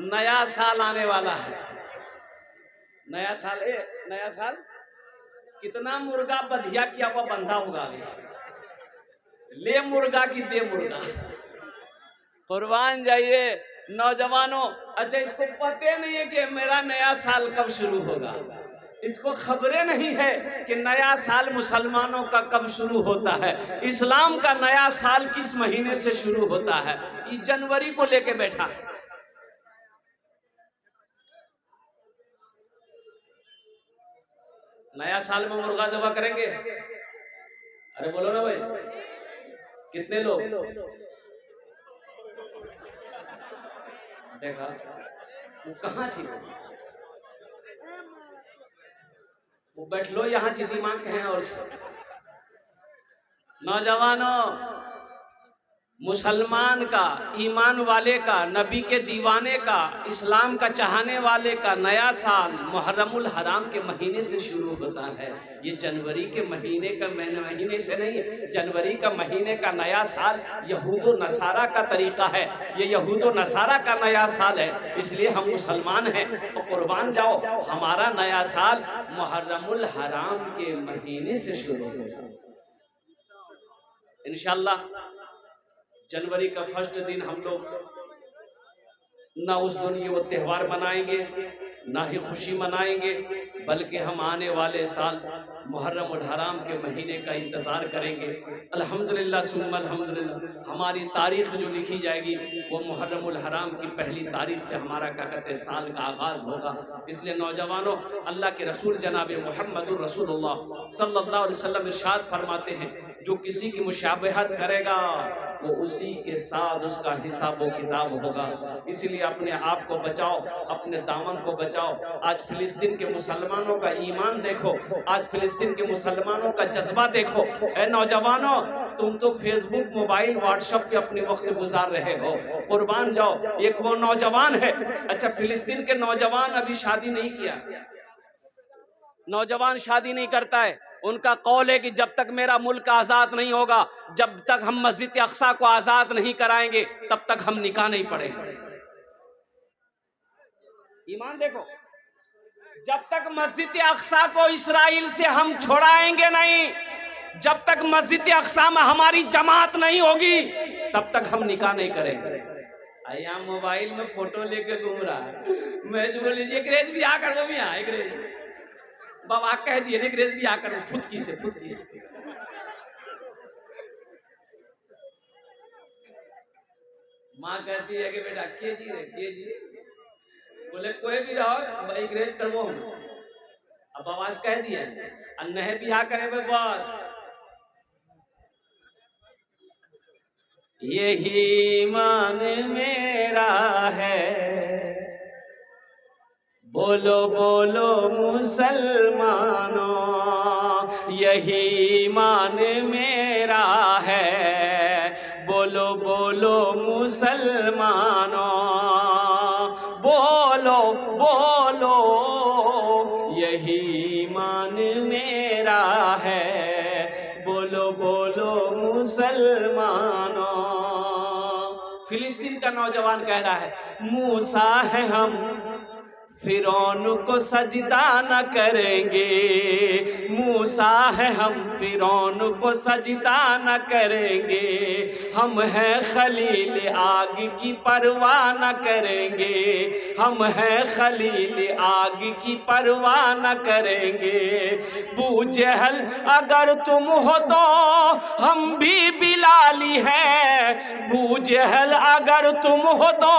नया साल आने वाला है। नया साल नया साल कितना मुर्गा बधिया किया हुआ बंधा होगा, ले मुर्गा की दे मुर्गा। कुर्बान जाइए नौजवानों। अच्छा, इसको पता नहीं है कि मेरा नया साल कब शुरू होगा। इसको खबरें नहीं है कि नया साल मुसलमानों का कब शुरू होता है। इस्लाम का नया साल किस महीने से शुरू होता है। ये जनवरी को लेके बैठा है। नया साल में मुर्गा ज़बह करेंगे। अरे बोलो ना भाई, कितने लोग? देखा वो कहाँ थी, वो बैठ लो यहाँ जी, दिमाग कहें। और नौजवानों, मुसलमान का, ईमान वाले का, नबी के दीवाने का, इस्लाम का चाहने वाले का नया साल मुहर्रमुल हराम के महीने से शुरू होता है। ये जनवरी के महीने से नहीं, जनवरी का महीने का नया साल यहूदो नसारा का तरीका है। ये यहूदो नसारा का नया साल है, इसलिए हम मुसलमान हैं। और कुर्बान जाओ, हमारा नया साल मुहर्रमुल हराम के महीने से शुरू होगा इंशाअल्लाह। जनवरी का फर्स्ट दिन हम लोग ना उस दिन ये वो त्यौहार मनाएंगे, ना ही खुशी मनाएंगे, बल्कि हम आने वाले साल मुहर्रम उल हराम के महीने का इंतज़ार करेंगे। अल्हम्दुलिल्लाह सुम्मा अल्हम्दुलिल्लाह, हमारी तारीख़ जो लिखी जाएगी वो मुहर्रम उल हराम की पहली तारीख़ से हमारा क्या कहते हैं साल का आगाज़ होगा। इसलिए नौजवानों, अल्लाह के रसूल जनाब मुहम्मदुर रसूलुल्लाह सल्लल्लाहु अलैहि वसल्लम इरशाद फरमाते हैं, जो किसी की मुशाबहत करेगा वो उसी के साथ उसका हिसाब व किताब होगा। इसलिए अपने आप को बचाओ, अपने दामन को बचाओ। आज फिलिस्तीन के मुसलमानों का ईमान देखो, आज फिलिस्तीन के मुसलमानों का जज्बा देखो। ए नौजवानों, तुम तो फेसबुक, मोबाइल, व्हाट्सएप पे अपने वक्त गुजार रहे हो। कुर्बान जाओ, एक वो नौजवान है। अच्छा, फिलिस्तीन के नौजवान अभी शादी नहीं किया, नौजवान शादी नहीं करता है। उनका कौल है कि जब तक मेरा मुल्क आज़ाद नहीं होगा, जब तक हम मस्जिद अक्सा को आज़ाद नहीं कराएंगे, तब तक हम निकाह नहीं पढ़ेंगे। ईमान देखो, जब तक मस्जिद अक्सा को इस्राइल से हम छोड़ाएंगे नहीं, जब तक मस्जिद अक्सा में हमारी जमात नहीं होगी, तब तक हम निकाह नहीं करेंगे। यहाँ मोबाइल में फोटो लेके घूम रहा है। मैं जो बोलीजिए अंग्रेज भी आकर, वो भी यहाँ अंग्रेज बाबा कह दिए अंग्रेज भी आकर फुटकी से माँ कहती है कि बेटा के जी बोले कोई भी रहो अंग्रेज करवो हम। अब आवाज कह दिए अन्य बिहा करे बस। यही मान मेरा है, बोलो बोलो मुसलमानों, यही मान मेरा है, बोलो बोलो मुसलमानों, बोलो बोलो यही मान मेरा है, बोलो बोलो मुसलमानों। फिलिस्तीन का नौजवान कह रहा है, मूसा है हम फिरौन को सजदा न करेंगे, मूसा है हम फिरौन को सजदा न करेंगे, हम हैं खलील आग की परवाह न करेंगे, हम हैं खलील आग की परवाह न करेंगे। बू जहल अगर तुम हो तो हम भी बिलाली हैं, बू जहल अगर तुम हो तो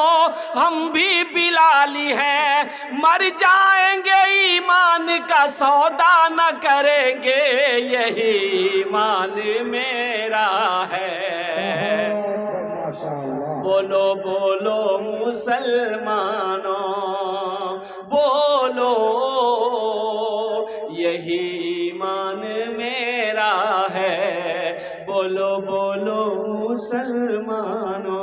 हम भी बिलाली हैं, मर जाएंगे ईमान का सौदा न करेंगे, यही ईमान मेरा है। बोलो बोलो मुसलमानों, बोलो यही ईमान मेरा है, बोलो बोलो मुसलमानों।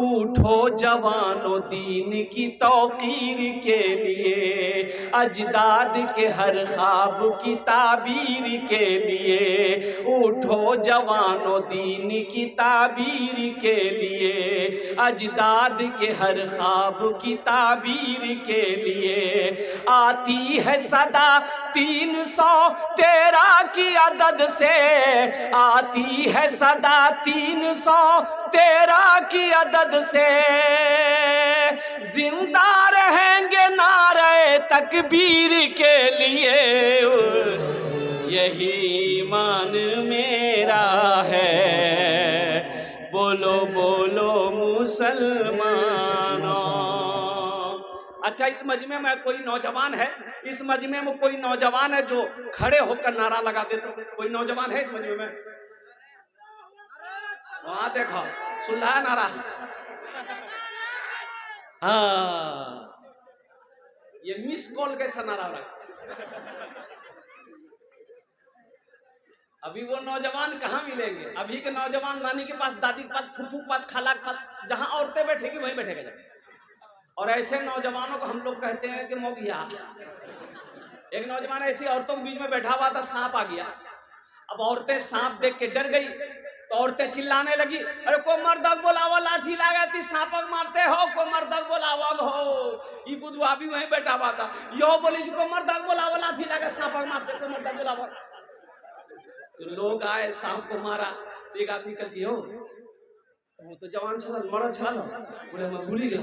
उठ उठो जवानों दीन की तौकीर के लिए, अजदाद के हर ख्वाब की ताबीर के लिए। उठो जवानों दीन की ताबीर के लिए, अजदाद के हर ख्वाब की ताबीर के लिए। आती है सदा 313 की अदद से, आती है सदा 313 की अदद से। जिंदा रहेंगे नारे तकबीर के लिए, यही ईमान मेरा है। बोलो बोलो मुसलमानों। अच्छा, इस मजमे में कोई नौजवान है, इस मजमे में कोई नौजवान है जो खड़े होकर नारा लगा दे? तो कोई नौजवान है इस मजमे में? वहां देखो, सुन रहा है नारा? हाँ, ये मिस कॉल कैसा नारा लगा। अभी वो नौजवान कहाँ मिलेंगे? अभी के नौजवान नानी के पास, दादी के पास, फूफू के पास, खाला के पास, जहां औरतें बैठेगी वहीं बैठेगा जाके। और ऐसे नौजवानों को हम लोग कहते हैं कि मोगिया। एक नौजवान ऐसी औरतों के बीच में बैठा हुआ था, सांप आ गया। अब औरतें सांप देख के डर गई, तो औरतें चिल्लाने लगी, अरे को मर्दक बोलावा, लाठी लागे थी, सांपक मारते हो, को मर्दक बोलावा हो। ये बुधवा भी वहीं बैठा हुआ था, यो बोली को मर्दक बोलावा, लाठी लागे, सांपक मारते, को मर्दक बोलावा। तो लोग आए, सांप को मारा। तो एक आदमी कल की हो, वो तो जवान छल मरद छल, बोले मैं भूल ही गया।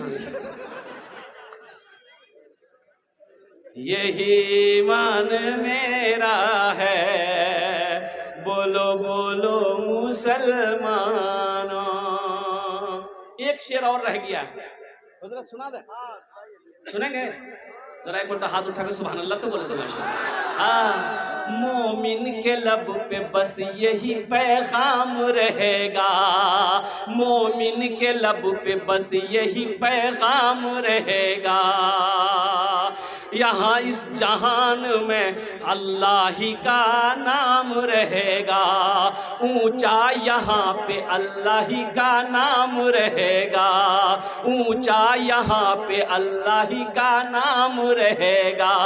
यही ईमान मेरा है, बोलो बोलो मुसलमानों। एक शेर और रह गया, जरा सुना दे, सुनेंगे? जरा एक बार हाथ उठा के सुभान अल्लाह तो बोले तो हाँ। मोमिन के लब पे बस यही पैगाम रहेगा, मोमिन के लब पे बस यही पैगाम रहेगा। यहाँ इस जहान में अल्लाह ही का नाम रहेगा, ऊंचा यहाँ पे अल्लाह ही का नाम रहेगा, ऊंचा यहाँ पे अल्लाह ही का नाम रहेगा।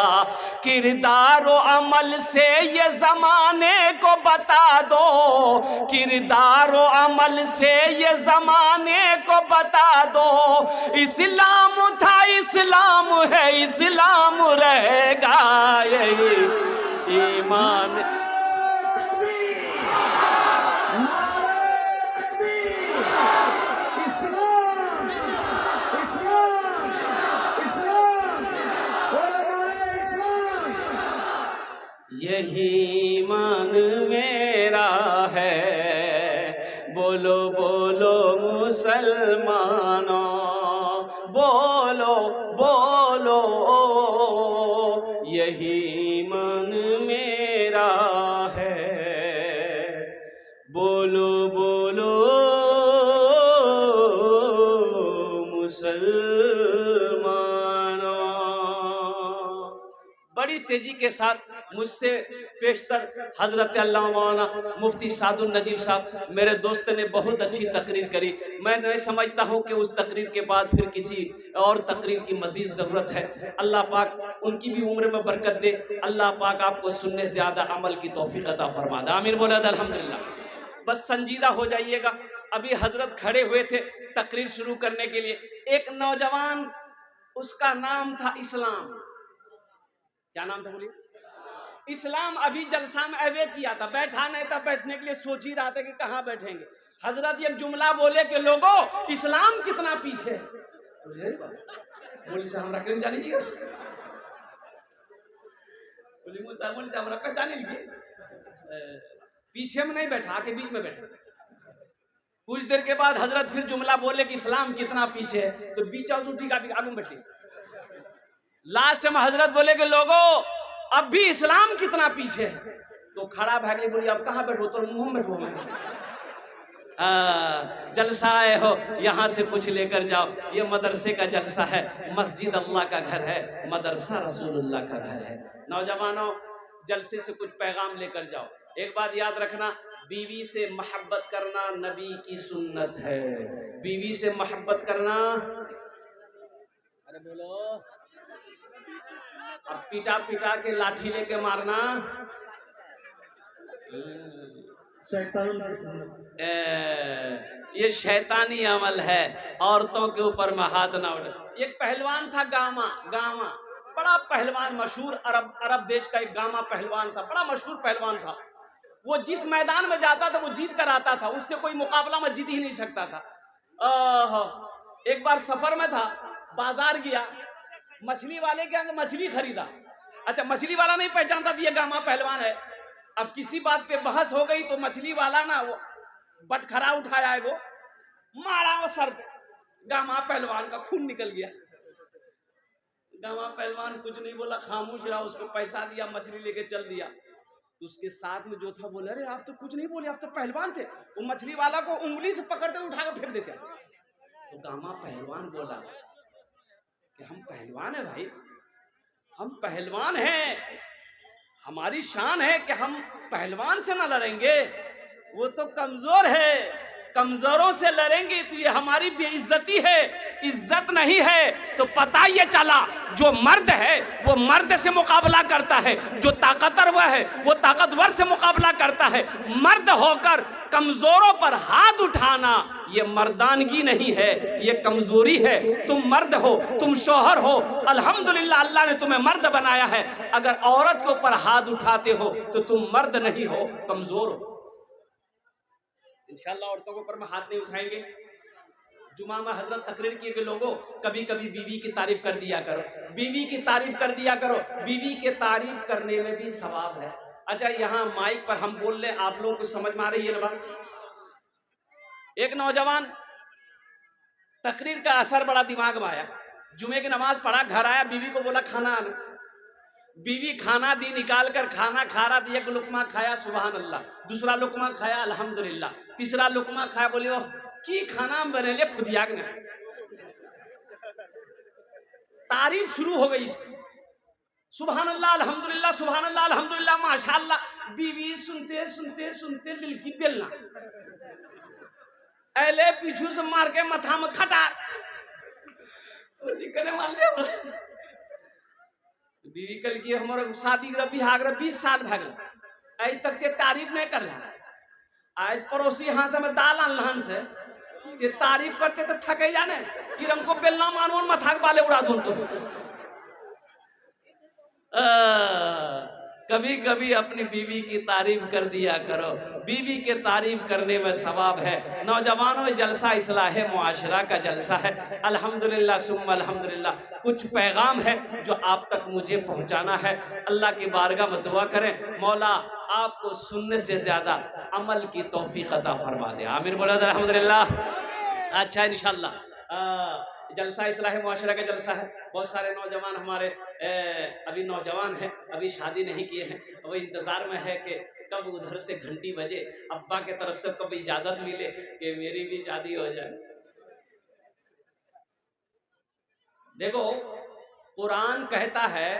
किरदार और अमल से ये जमाने को बता दो, किरदार और अमल से ये जमाने को बता दो। इस्लाम था, इस्लाम है, इस्लाम रहेगा, यही ईमान। यही ईमान मेरा है, बोलो बोलो मुसलमानों, बोलो बोलो, यही ईमान मेरा है, बोलो बोलो मुसलमानों। बड़ी तेजी के साथ मुझसे पेशतर हजरत अल्लामा मौलाना मुफ्ती सादुल नजीब साहब, मेरे दोस्त ने बहुत अच्छी तकरीर करी। मैं नहीं समझता हूँ कि उस तकरीर के बाद फिर किसी और तकरीर की मजीद ज़रूरत है। अल्लाह पाक उनकी भी उम्र में बरकत दे, अल्लाह पाक आपको सुनने से ज़्यादा अमल की तौफीक अता फरमा दे। आमीन बोला अल्हम्दुलिल्लाह। बस संजीदा हो जाइएगा। अभी हजरत खड़े हुए थे तकरीर शुरू करने के लिए, एक नौजवान, उसका नाम था इस्लाम। क्या नाम था बोलिए? इस्लाम। अभी जलसा में अवे किया था, बैठा नहीं था, बैठने के लिए सोच ही रहा था कि कहाँ बैठेंगे। हजरत एक जुमला बोले कि लोगों, इस्लाम कितना पीछे। बोली साहब हमरा कहीं जाने लीजिए, बोली मुझे हमरा पहचाने लीजिए। पीछे में नहीं बैठा, आके बीच में बैठा। कुछ देर के बाद हजरत फिर जुमला बोले कि इस्लाम कितना पीछे है, तो बीच उठी का आगू बैठी। लास्ट में हजरत बोले कि लोगों, अब भी इस्लाम कितना पीछे है। तो खड़ा भाग बोली अब कहाँ बैठो, तो मुंह में बैठो। जलसा आए हो, यहाँ से कुछ लेकर जाओ। ये मदरसे का जलसा है, मस्जिद अल्लाह का घर है, मदरसा रसूलुल्लाह का घर है। नौजवानों, जलसे से कुछ पैगाम लेकर जाओ। एक बात याद रखना, बीवी से मोहब्बत करना नबी की सुन्नत है। बीवी से मोहब्बत करना, अरे बोलो, अब पिटा पिटा के लाठी लेके मारना शैतान की सुन्नत। ये शैतानी अमल है। औरतों के ऊपर में हाथ ना उठे। एक पहलवान था गामा, गामा बड़ा पहलवान, मशहूर अरब देश का एक गामा पहलवान था, बड़ा मशहूर पहलवान था। वो जिस मैदान में जाता था वो जीत कर आता था, उससे कोई मुकाबला में जीत ही नहीं सकता था। एक बार सफर में था, बाजार गया, मछली वाले के यहाँ मछली खरीदा। अच्छा, मछली वाला नहीं पहचानता था ये गामा पहलवान है। अब किसी बात पे बहस हो गई तो मछली वाला ना वो बटखरा उठाया है, वो मारा वो सर पे, गामा पहलवान का खून निकल गया। गामा पहलवान कुछ नहीं बोला, खामोश रहा, उसको पैसा दिया, मछली लेके चल दिया। तो उसके साथ में जो था बोले, अरे आप तो कुछ नहीं बोले, आप तो पहलवान थे। वो मछली वाला को उंगली से पकड़ते उठा कर फेंक देते। तो गामा पहलवान बोला कि हम पहलवान है भाई, हम पहलवान हैं, हमारी शान है कि हम पहलवान से ना लड़ेंगे, वो तो कमजोर है, कमजोरों से लड़ेंगे तो ये हमारी बेइज्जती है, इज्जत नहीं है। तो पता ये चला जो मर्द है वो मर्द से मुकाबला करता है, जो ताकतवर है वो ताकतवर से मुकाबला करता है। मर्द होकर कमजोरों पर हाथ उठाना ये मर्दानगी नहीं है, ये कमजोरी है। तुम मर्द हो, तुम शौहर हो, अल्हम्दुलिल्लाह अल्लाह ने तुम्हें मर्द बनाया है। अगर औरत के ऊपर हाथ उठाते हो तो तुम मर्द नहीं हो, कमजोर हो। इंशाअल्लाह औरतों के ऊपर में हाथ नहीं उठाएंगे। जुमा में हजरत तकरीर किए कि लोगों कभी कभी बीवी की तारीफ कर दिया करो, बीवी की तारीफ कर दिया करो, बीवी के तारीफ करने में भी सवाब है। अच्छा, यहाँ माइक पर हम बोल रहे, आप लोगों को समझ में आ रही है ना बात? एक नौजवान तकरीर का असर बड़ा दिमाग में आया, जुमे की नमाज पढ़ा, घर आया, बीवी को बोला खाना आना। बीवी खाना दी, निकाल कर खाना खा रहा था। एक लुकमा खाया, सुबहान अल्लाह, दूसरा लुकमा खाया, अल्हम्दुलिल्लाह, तीसरा लुकमा खाया, बोले ओह की खाना बने ले खुद याग ने। तारीफ शुरू हो गई इसकी, सुबहान अल्लाह अल्हम्दुलिल्लाह, सुबहान अल्लाह अल्हम्दुलिल्लाह, माशाअल्लाह। बीवी सुनते सुनते सुनते लिलकी बेलना ऐले पीछू से मार के मथा में खटा निकले मान लिया। बीवी कल की हमारे शादी बिहार 20 साल भगल, आज तक ते तारीफ नहीं कर रहा। आज पड़ोसी यहाँ से मैं दाल आन से ते तारीफ करते तो थके जाने, हमको बेलना मानो मथा के बाले उड़ा दूं। तो कभी कभी अपनी बीवी की तारीफ कर दिया करो, बीवी के तारीफ करने में सवाब है। नौजवानों, जलसा इस्लाह मुआशरा का जलसा है, अल्हम्दुलिल्लाह सुम्मा अल्हम्दुलिल्लाह। कुछ पैगाम है जो आप तक मुझे पहुंचाना है। अल्लाह की बारगाह में दुआ करें, मौला आपको सुनने से ज्यादा अमल की तौफीक अता फरमा दे, आमीन बोला अल्हम्दुलिल्लाह। अच्छा, इंशाअल्लाह जलसा इस्लाह मुआशरा का जलसा है। बहुत सारे नौजवान हमारे अभी नौजवान हैं, अभी शादी नहीं किए हैं, वो इंतज़ार में है कि कब उधर से घंटी बजे, अब्बा के तरफ से कब इजाज़त मिले कि मेरी भी शादी हो जाए। देखो, कुरान कहता है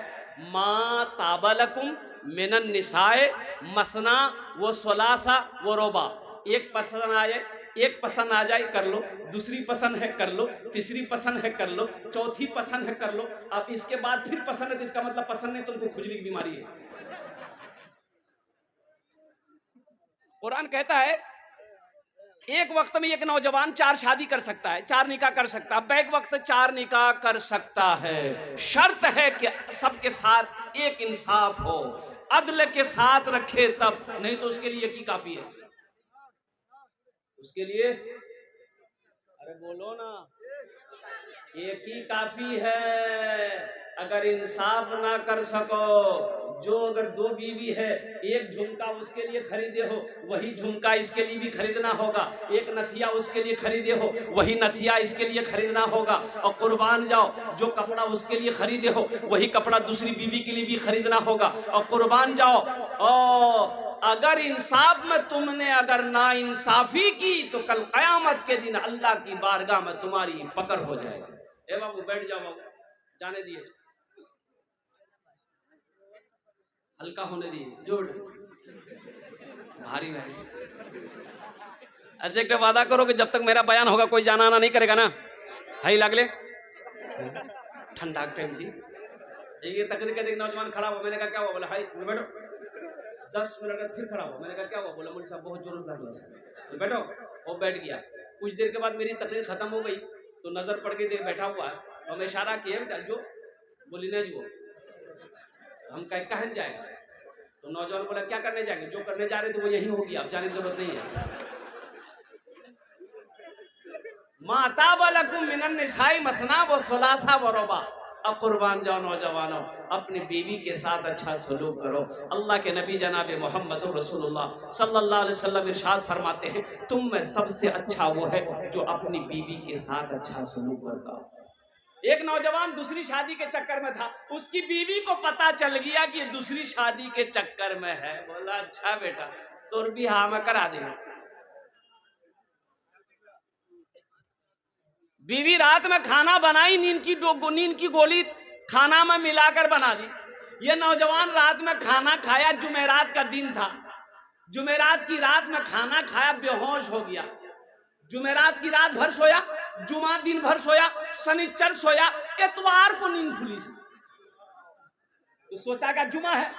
मा ताबलकुम मिनन निसाए मसना व सुलासा व रोबा। एक पसंद आए, एक पसंद आ जाए कर लो, दूसरी पसंद है कर लो, तीसरी पसंद है कर लो, चौथी पसंद है कर लो। अब इसके बाद फिर पसंद है तो इसका मतलब पसंद नहीं, तुमको खुजली की बीमारी है। कुरान कहता है एक वक्त में एक नौजवान 4 शादी कर सकता है, 4 निकाह कर सकता है, बैक वक्त 4 निकाह कर सकता है। शर्त है कि सबके साथ एक इंसाफ हो, अदल के साथ रखे तब, नहीं तो उसके लिए की काफी है। उसके लिए अरे बोलो ना, एक ही काफी है। अगर इंसाफ ना कर सको, जो अगर 2 बीवी है, एक झुमका उसके लिए खरीदे हो, वही झुमका इसके लिए भी खरीदना होगा। एक नथिया उसके लिए खरीदे हो, वही नथिया इसके लिए खरीदना होगा। और कुर्बान जाओ, जो कपड़ा उसके लिए खरीदे हो, वही कपड़ा दूसरी बीवी के लिए भी खरीदना होगा। और कुर्बान जाओ, और अगर इंसाफ में तुमने अगर ना इंसाफी की तो कल कयामत के दिन अल्लाह की बारगाह में तुम्हारी पकड़ हो जाएगी। ए बाबू बैठ जाओ, बाबू जाने दिए। हल्का होने दिए, जोड़ भारी भारी। अच्छा एक वादा करो कि जब तक मेरा बयान होगा कोई जाना आना नहीं करेगा ना, हाई लागले ठंडा टाइम थी। ये तकरीर के देख नौजवान खड़ा हुआ, मैंने कहा क्या हुआ, बोला हाई बैठो। 10 मिनट बाद फिर खड़ा हुआ, मैंने कहा क्या हुआ, बोला मुझे साहब बहुत जोर लग रहा है, बैठो। वो बैठ गया। कुछ देर के बाद मेरी तकरीर खत्म हो गई तो नजर पड़ गई, देख बैठा हुआ है, तो हमें इशारा किया बेटा जो, बोली नहीं जो, हम कहन जाएगा। तो नौजवान बोला क्या करने जाएंगे, जो करने जा रहे थे वो यही होगी, आप जाने की जरूरत नहीं है। माता बलकुम मिनन निसाई मसना व सुलासा व रुबा। अब कुर्बान जाओ नौजवानों, अपनी बीवी के साथ अच्छा सलूक करो। अल्लाह के नबी जनाब मोहम्मद रसूलुल्लाह सल्लल्लाहु अलैहि वसल्लम इरशाद फरमाते हैं, तुम में सबसे अच्छा वो है जो अपनी बीवी के साथ अच्छा सलूक करता हो। एक नौजवान दूसरी शादी के चक्कर में था, उसकी बीवी को पता चल गया कि दूसरी शादी के चक्कर में है। बोला अच्छा बेटा तो भी हाँ मैं करा देगा। बीवी रात में खाना बनाई, नींद की गोली खाना में मिलाकर बना दी। ये नौजवान रात में खाना खाया, जुमेरात का दिन था, जुमेरात की रात में खाना खाया, बेहोश हो गया। जुमेरात की रात भर सोया, जुमा दिन भर सोया, शनिचर सोया, इतवार को नींद खुली। तो सोचा का जुमा है,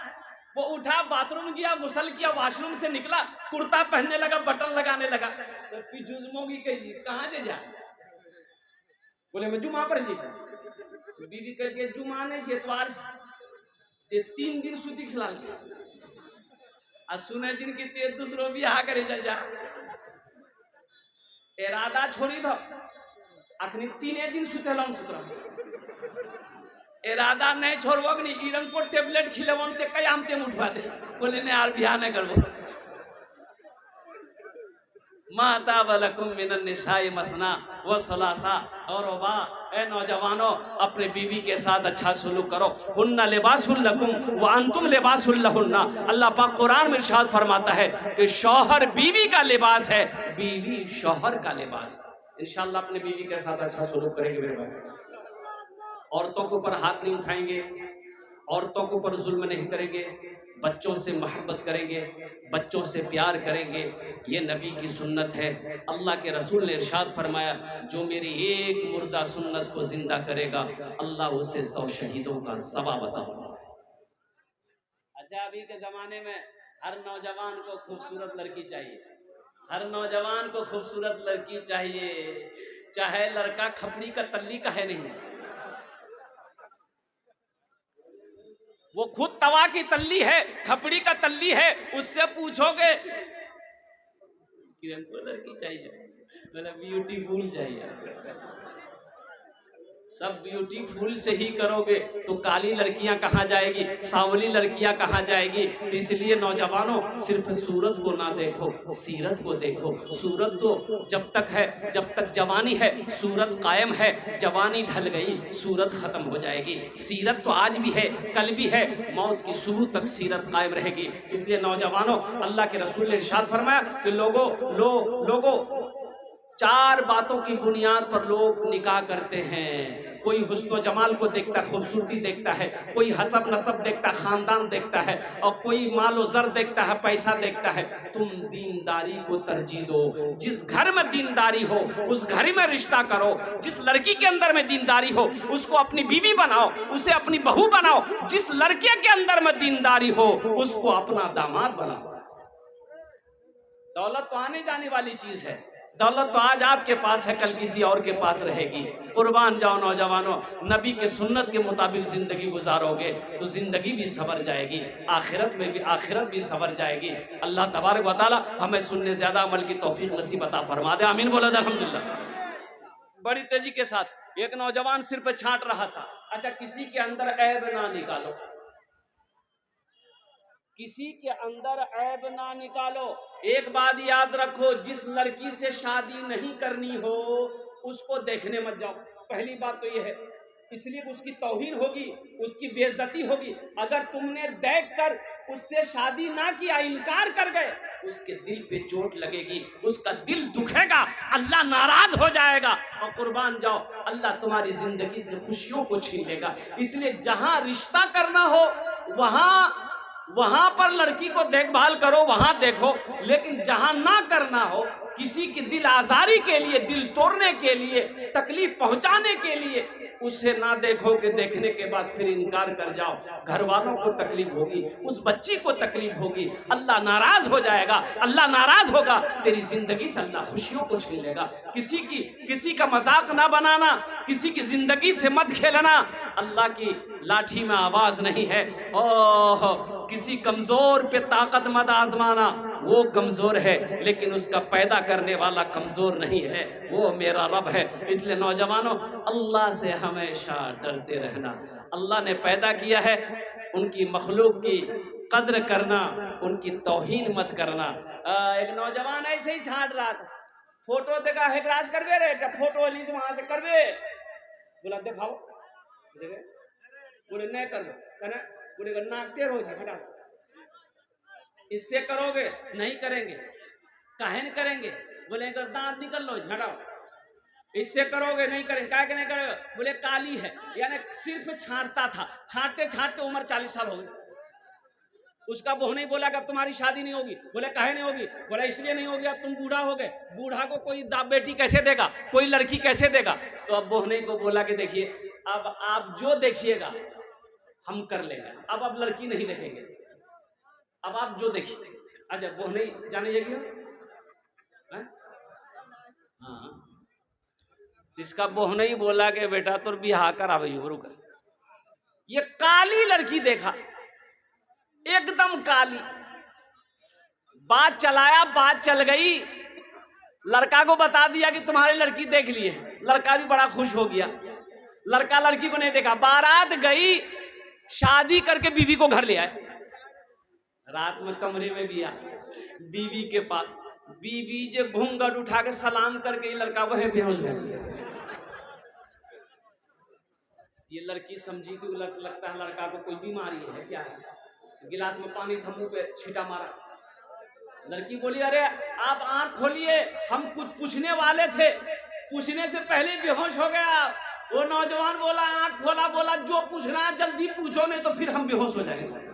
वो उठा, बाथरूम गया, गुसल किया, वॉशरूम से निकला, कुर्ता पहनने लगा, बटन लगाने लगा। तो पिजुजमोगी कही कहाँ से जा, बोले मैं जुमा पर जी। बीवी कह के जुमा नहीं एतवार ते 3 दिन सुती खिलाल आ सुने जिनकी ते दूसरो बियाह करे जा। इरादा छोड़ी दो, अखनी 3 दिन सुतेलन सुतरा। इरादा नहीं छोड़बो कि नहीं, इरंग को टेबलेट खिलेवन ते कयाम ते उठवा दे, बोले ने यार बियाह नहीं करबो। माता बलकुम मिनन निसाई मसना व सलासा और रुबा। ए नौजवानों, अपने बीवी के साथ अच्छा सलूक करो। हुन्ना लिबासुल लकुम व अंतुम लिबासुल लहुन्ना। अल्लाह पाक कुरान में इरशाद फरमाता है कि शौहर बीवी का लिबास है, बीवी शौहर का लिबास। इंशाअल्लाह अपने बीवी के साथ अच्छा सलूक करेंगे मेरे भाई। औरतों के ऊपर हाथ नहीं उठाएंगे, औरतों के ऊपर जुल्म नहीं करेंगे, बच्चों से मोहब्बत करेंगे, बच्चों से प्यार करेंगे। ये नबी की सुन्नत है। अल्लाह के रसूल ने इरशाद फरमाया, जो मेरी एक मुर्दा सुन्नत को जिंदा करेगा अल्लाह उसे 100 शहीदों का सवाब अता फरमाएगा। अच्छा अभी के जमाने में हर नौजवान को खूबसूरत लड़की चाहिए, हर नौजवान को खूबसूरत लड़की चाहिए, चाहे लड़का खपड़ी का तल्ली का है नहीं, वो खुद तवा की तल्ली है, खपड़ी का तल्ली है, उससे पूछोगे कि हमको लड़की चाहिए, मतलब ब्यूटीफुल चाहिए। सब ब्यूटीफुल से ही करोगे तो काली लड़कियां कहाँ जाएगी, सांवली लड़कियां कहाँ जाएगी। इसलिए नौजवानों सिर्फ सूरत को ना देखो, सीरत को देखो। सूरत तो जब तक है, जब तक जवानी है सूरत कायम है, जवानी ढल गई सूरत खत्म हो जाएगी। सीरत तो आज भी है, कल भी है, मौत की शुरू तक सीरत कायम रहेगी। इसलिए नौजवानों, अल्लाह के रसूल ने इरशाद फरमाया कि लोगों 4 बातों की बुनियाद पर लोग निकाह करते हैं। कोई हुस्न जमाल को देखता है, खूबसूरती देखता है, कोई हसब नसब देखता है, खानदान देखता है, और कोई मालो जर देखता है, पैसा देखता है। तुम दीनदारी को तरजीह दो। जिस घर में दीनदारी हो उस घर में रिश्ता करो। जिस लड़की के अंदर में दीनदारी हो उसको अपनी बीवी बनाओ, उसे अपनी बहू बनाओ। जिस लड़के के अंदर में दीनदारी हो उसको अपना दामाद बनाओ। दौलत तो आने जाने वाली चीज है, दौलत तो आज आपके पास है, कल किसी और के पास रहेगी। कुर्बान जाओ नौजवानों, नबी के सुन्नत के मुताबिक जिंदगी गुजारोगे तो जिंदगी भी सवर जाएगी, आखिरत भी सवर जाएगी। अल्लाह तबारक व तआला हमें सुनने ज्यादा अमल की तौफीक नसीब अता फरमा दे। आमीन बोलो अल्हम्दुलिल्लाह। बड़ी तेजी के साथ एक नौजवान सिर पे छांट रहा था। अच्छा किसी के अंदर ऐब ना निकालो, किसी के अंदर ऐब ना निकालो। एक बात याद रखो, जिस लड़की से शादी नहीं करनी हो उसको देखने मत जाओ। पहली बात तो ये है, इसलिए उसकी तौहीन होगी, उसकी बेइज्जती होगी। अगर तुमने देखकर उससे शादी ना किया, इनकार कर गए, उसके दिल पे चोट लगेगी, उसका दिल दुखेगा, अल्लाह नाराज हो जाएगा और कुर्बान जाओ अल्लाह तुम्हारी जिंदगी से खुशियों को छीन लेगा। इसलिए जहां रिश्ता करना हो वहां पर लड़की को देखभाल करो, वहां देखो, लेकिन जहां ना करना हो, किसी की दिल आजारी के लिए, दिल तोड़ने के लिए, तकलीफ पहुंचाने के लिए, उसे ना देखो कि देखने के बाद फिर इनकार कर जाओ। घर वालों को तकलीफ होगी, उस बच्ची को तकलीफ होगी, अल्लाह नाराज हो जाएगा, अल्लाह नाराज होगा, तेरी जिंदगी से अल्लाह खुशियों को छीन लेगा। किसी का मजाक ना बनाना, किसी की जिंदगी से मत खेलना। अल्लाह की लाठी में आवाज नहीं है। ओह, किसी कमजोर पे ताकत मत आजमाना, वो कमजोर है लेकिन उसका पैदा करने वाला कमजोर नहीं है, वो मेरा रब है। इसलिए नौजवानों, अल्लाह से हमेशा डरते रहना। अल्लाह ने पैदा किया है, उनकी मखलूक की कद्र करना, उनकी तौहीन मत करना। एक नौजवान ऐसे ही छाट रहा था, फोटो देखा है, राज करवे रे, फोटो लीज वहां से करवे, बोला दिखाओ, बोले नहीं कर, बोले नाकते रोज हटा, इससे करोगे, नहीं करेंगे, काहे नहीं करेंगे, बोले अगर दांत निकल लो हटाओ, इससे करोगे, नहीं करेंगे, काहे के नहीं करोगे, बोले काली है, यानी सिर्फ छांटता था, छांटते छांटते उम्र 40 साल हो गई। उसका बहू नहीं बोला कि अब तुम्हारी शादी नहीं होगी, बोले काहे नहीं होगी, बोला इसलिए नहीं होगी अब तुम बूढ़ा हो गए, बूढ़ा को कोई बेटी कैसे देगा, कोई लड़की कैसे देगा। तो अब बहू को बोला कि देखिए अब आप जो देखिएगा हम कर लेंगे, अब लड़की नहीं देखेंगे, अब आप जो देखिए। अच्छा, वो नहीं जाने जाएगी, हाँ, इसका बोह नहीं बोला कि बेटा तुर बिहार कर आवे रुक, ये काली लड़की देखा, एकदम काली, बात चलाया, बात चल गई, लड़का को बता दिया कि तुम्हारी लड़की देख लिए, लड़का भी बड़ा खुश हो गया। लड़का लड़की को नहीं देखा, बारात गई, शादी करके बीवी को घर ले आए, रात में कमरे में गया बीवी के पास, बीवी जो घूंघट उठा के सलाम करके लड़का वहीं बेहोश हो गया। ये लड़की समझी कि लगता है लड़का को कोई बीमारी है क्या है, गिलास में पानी था, मुंह पे छींटा मारा। लड़की बोली अरे आप आंख खोलिए, हम कुछ पूछने वाले थे, पूछने से पहले बेहोश हो गया। वो नौजवान बोला आंख खोला, बोला जो पूछना जल्दी पूछो नहीं तो फिर हम बेहोश हो जाएंगे।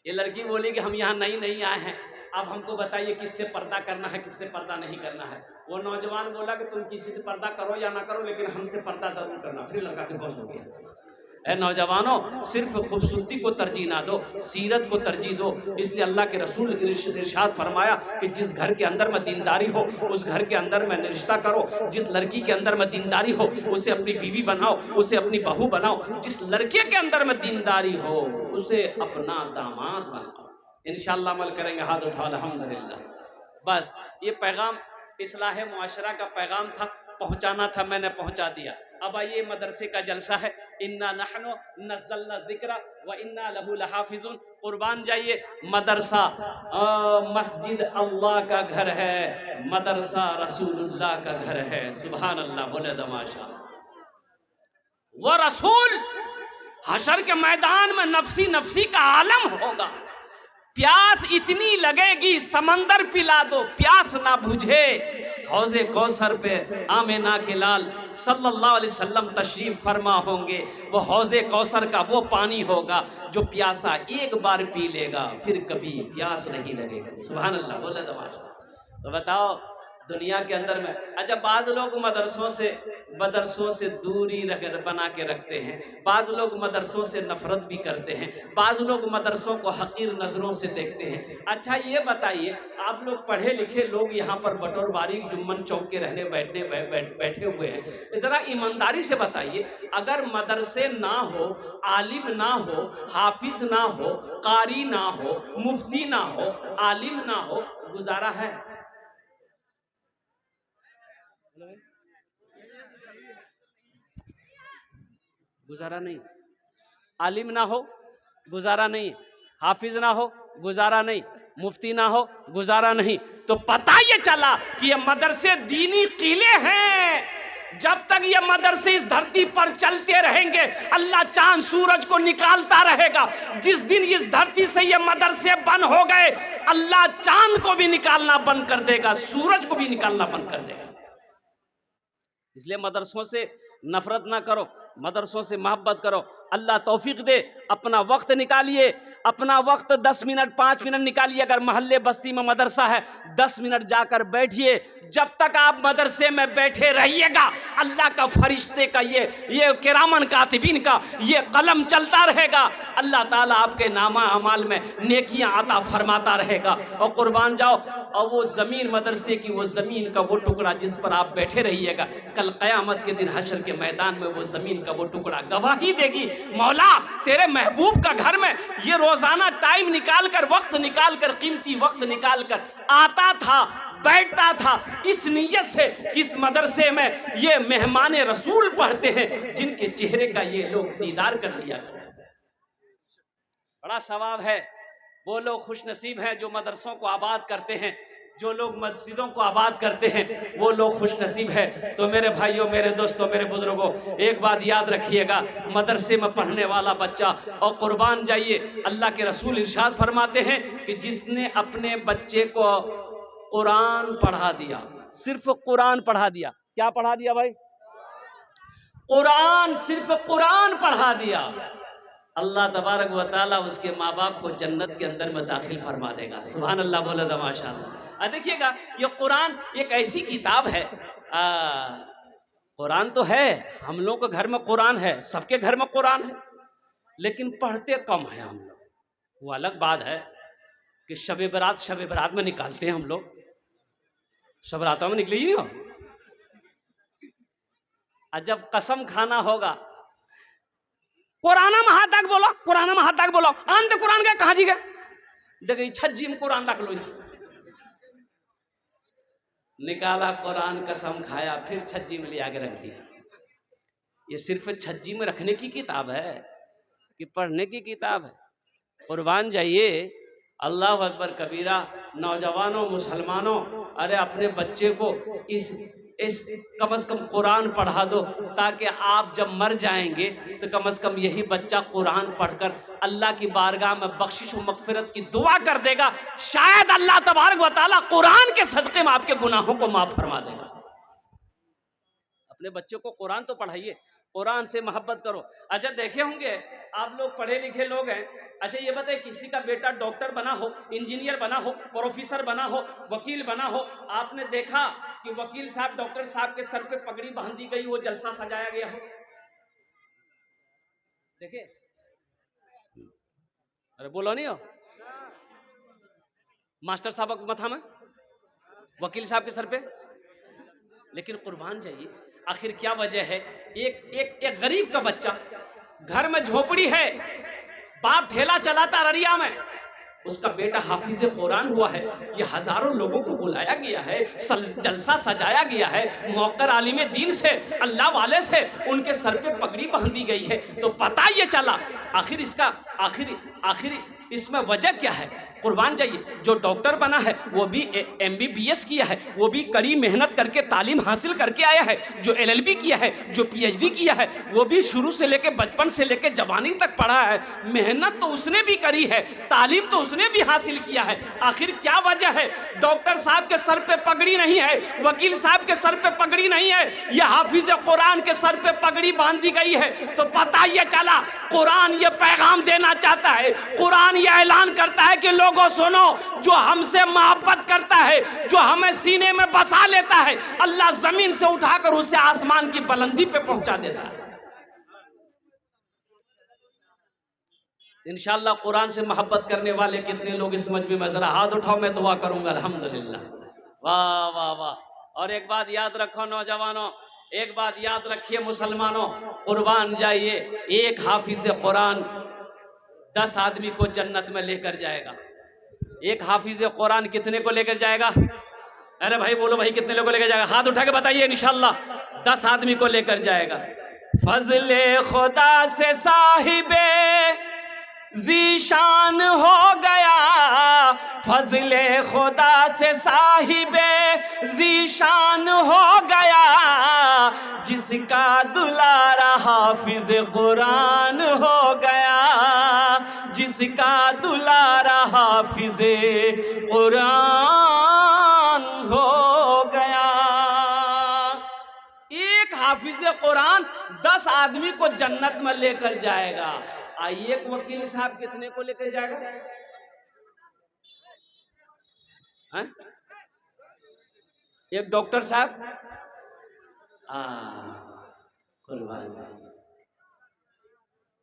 ये लड़की बोली कि हम यहाँ नई आए हैं, अब हमको बताइए किससे पर्दा करना है, किससे पर्दा नहीं करना है। वो नौजवान बोला कि तुम किसी से पर्दा करो या ना करो, लेकिन हमसे पर्दा जरूर करना। फिर लड़का बेहोश हो गया। ए नौजवानों, सिर्फ खूबसूरती को तरजीह ना दो, सीरत को तरजीह दो। इसलिए अल्लाह के रसूल इरशाद फरमाया कि जिस घर के अंदर में दीनदारी हो उस घर के अंदर में रिश्ता करो। जिस लड़की के अंदर में दीनदारी हो उसे अपनी बीवी बनाओ, उसे अपनी बहू बनाओ। जिस लड़के के अंदर में दीनदारी हो उसे अपना दामाद बनाओ। इंशाअल्लाह अमल करेंगे। हाथ उठा अल्हम्दुलिल्लाह। बस ये पैगाम इस्लाह मुआशरा का पैगाम था, पहुंचाना था, मैंने पहुंचा दिया। अब आइए मदरसे का जलसा है। इन्ना नहनु नज़्ज़लना ज़िक्रा व इन्ना लहू लहाफ़िज़ून। कुर्बान जाइए। मदरसा मस्जिद अल्लाह का घर है, मदरसा रसूलुल्लाह का घर है। सुभान अल्लाह, बोले तमाशा। वो रसूल हशर के मैदान में नफसी नफसी का आलम होगा। प्यास इतनी लगेगी समंदर पिला दो, प्यास ना बुझे। हौज़े कौसर पे आमिना के लाल सल्लल्लाहु अलैहि वसल्लम तशरीफ फरमा होंगे। वो हौज़े कौसर का वो पानी होगा जो प्यासा एक बार पी लेगा फिर कभी प्यास नहीं लगेगा। सुभान अल्लाह, बोले तमाशा। तो बताओ दुनिया के अंदर में, अच्छा बाज़ लोग मदरसों से दूरी बना के रखते हैं, बाज़ लोग मदरसों से नफरत भी करते हैं, बाज़ लोग मदरसों को हकीर नज़रों से देखते हैं। अच्छा ये बताइए, आप लोग पढ़े लिखे लोग यहाँ पर बटोर बारीक जुम्मन चौक के रहने बैठे हुए हैं, ज़रा ईमानदारी से बताइए, अगर मदरसे ना हो, आलिम ना हो, हाफिज ना हो, कारी ना हो, मुफ्ती ना हो, आलिम ना हो, गुजारा है? गुजारा नहीं। आलिम ना हो गुजारा नहीं, हाफिज ना हो गुजारा नहीं, मुफ्ती ना हो गुजारा नहीं। तो पता ये चला कि ये मदरसे दीनी किले हैं। जब तक ये मदरसे इस धरती पर चलते रहेंगे अल्लाह चांद सूरज को निकालता रहेगा। जिस दिन इस धरती से ये मदरसे बंद हो गए अल्लाह चांद को भी निकालना बंद कर देगा, सूरज को भी निकालना बंद कर देगा। इसलिए मदरसों से नफरत ना करो, मदरसों से मोहब्बत करो। अल्लाह तौफीक दे, अपना वक्त निकालिए, अपना वक्त 10 मिनट 5 मिनट निकालिए। अगर मोहल्ले बस्ती में मदरसा है 10 मिनट जाकर बैठिए। जब तक आप मदरसे में बैठे रहिएगा अल्लाह का फरिश्ते का ये किरामन कातिबीन का ये कलम चलता रहेगा। अल्लाह ताला आपके नामा अमाल में नेकियां अता फरमाता रहेगा। और कुर्बान जाओ, और वो ज़मीन मदरसे की, वो ज़मीन का वो टुकड़ा जिस पर आप बैठे रहिएगा, कल क़यामत के दिन हशर के मैदान में वो ज़मीन का वो टुकड़ा गवाही देगी, मौला तेरे महबूब का घर में ये रोज़ाना टाइम निकाल कर, वक्त निकाल कर, कीमती वक्त निकाल कर आता था, बैठता था इस नीयत से कि इस मदरसे में ये मेहमान रसूल पढ़ते हैं जिनके चेहरे का ये लोग दीदार कर लिया। बड़ा सवाब है। वो लोग खुश नसीब हैं जो मदरसों को आबाद करते हैं, जो लोग मस्जिदों को आबाद करते हैं, वो लोग खुश नसीब है। तो मेरे भाइयों, मेरे दोस्तों, मेरे बुजुर्गों, एक बात याद रखिएगा, मदरसे में पढ़ने वाला बच्चा, और कुर्बान जाइए, अल्लाह के रसूल इरशाद फरमाते हैं कि जिसने अपने बच्चे को कुरान पढ़ा दिया, सिर्फ कुरान पढ़ा दिया, क्या पढ़ा दिया भाई? कुरान, सिर्फ कुरान पढ़ा दिया, अल्लाह तबारक व तआला उसके माँ बाप को जन्नत के अंदर में दाखिल फरमा देगा। सुभान अल्लाह, बोला था माशाअल्लाह। देखिएगा, ये कुरान एक ऐसी किताब है, कुरान तो है, हम लोग के घर में कुरान है, सबके घर में कुरान है, लेकिन पढ़ते कम है हम लोग। वो अलग बात है कि शब बरात में निकालते हैं हम लोग, शब बरात में निकली ही हो, और जब कसम खाना होगा, कुरान में हाथ तक बोलो, कुरान में हाथ तक बोलो, अंत कुरान के कहा जी गए, देखिए छज्जी में कुरान रख लो, निकाला कुरान, कसम खाया, फिर छज्जी में ले आके रख दिया। ये सिर्फ छज्जी में रखने की किताब है कि पढ़ने की किताब है? कुर्बान जाइए, अल्लाह अकबर कबीरा। नौजवानों, मुसलमानों, अरे अपने बच्चे को इस कम से कम कुरान पढ़ा दो, ताकि आप जब मर जाएंगे तो कम से कम यही बच्चा कुरान पढ़कर अल्लाह की बारगाह में बख्शिश और मगफिरत की दुआ कर देगा। शायद अल्लाह तबारक व तआला कुरान के सदक़े में आपके गुनाहों को माफ फरमा देगा। अपने बच्चों को कुरान तो पढ़ाइए, कुरान से मोहब्बत करो। अच्छा, देखे होंगे आप लोग पढ़े लिखे लोग हैं, अच्छा ये बताइए, किसी का बेटा डॉक्टर बना हो, इंजीनियर बना हो, प्रोफेसर बना हो, वकील बना हो, आपने देखा कि वकील साहब, डॉक्टर साहब के सर पे पगड़ी बांध दी गई, वो जलसा सजाया गया हो? देखिए, अरे बोलो नहीं हो, मास्टर साहब के माथा में, वकील साहब के सर पे। लेकिन कुर्बान जाइए, आखिर क्या वजह है? एक गरीब का बच्चा, घर में झोपड़ी है, बाप ठेला चलाता ररिया में, उसका बेटा हाफिज कुरान हुआ है, ये हजारों लोगों को बुलाया गया है, जलसा सजाया गया है, मौकर आलिम दीन से, अल्लाह वाले से उनके सर पे पगड़ी बांधी गई है। तो पता ये चला आखिर इसका आखिर इसमें वजह क्या है? कुर्बान जाइए, जो डॉक्टर बना है वो भी MBBS किया है, वो भी कड़ी मेहनत करके तालीम हासिल करके आया है, जो LLB किया है, जो PhD किया है, वो भी शुरू से लेके बचपन से लेके जवानी तक पढ़ा है, मेहनत तो उसने भी करी है, तालीम तो उसने भी हासिल किया है। आखिर क्या वजह है? डॉक्टर साहब के सर पे पगड़ी नहीं है, वकील साहब के सर पे पगड़ी नहीं है, यह हाफिज कुरान के सर पे पगड़ी बांधी गई है। तो पता ये चला, कुरान ये पैगाम देना चाहता है, कुरान ये ऐलान करता है कि लोगों सुनो, जो हमसे मोहब्बत करता है, जो हमें सीने में बसा लेता है, अल्लाह जमीन से उठाकर उसे आसमान की बुलंदी पे पहुंचा देता है। इंशाअल्लाह कुरान से मोहब्बत करने वाले कितने लोग इस मजमे में, जरा हाथ उठाओ, मैं दुआ करूंगा। अल्हम्दुलिल्लाह, वाह वाह वाह। और एक बात याद रखो नौजवानों, एक बात याद रखिए मुसलमानों, कुर्बान जाइए, एक हाफिज कुरान 10 आदमी को जन्नत में लेकर जाएगा। एक हाफिज कुरान कितने को लेकर जाएगा? अरे भाई बोलो भाई, कितने लोगों को लेकर जाएगा? हाथ उठा के बताइए। इंशाअल्लाह 10 आदमी को लेकर जाएगा। फजले खुदा से साहिबे ज़ीशान हो गया, फजले खुदा से साहिबे ज़ीशान हो गया, जिसका दुलारा हाफिज कुरान हो गया, जिसका दुलारा हाफिज कुरान हो गया। एक हाफिज कुरान 10 आदमी को जन्नत में लेकर जाएगा। आइए, एक वकील साहब कितने को लेकर जाएगा? है? एक डॉक्टर साहब, कुर्बान जाए।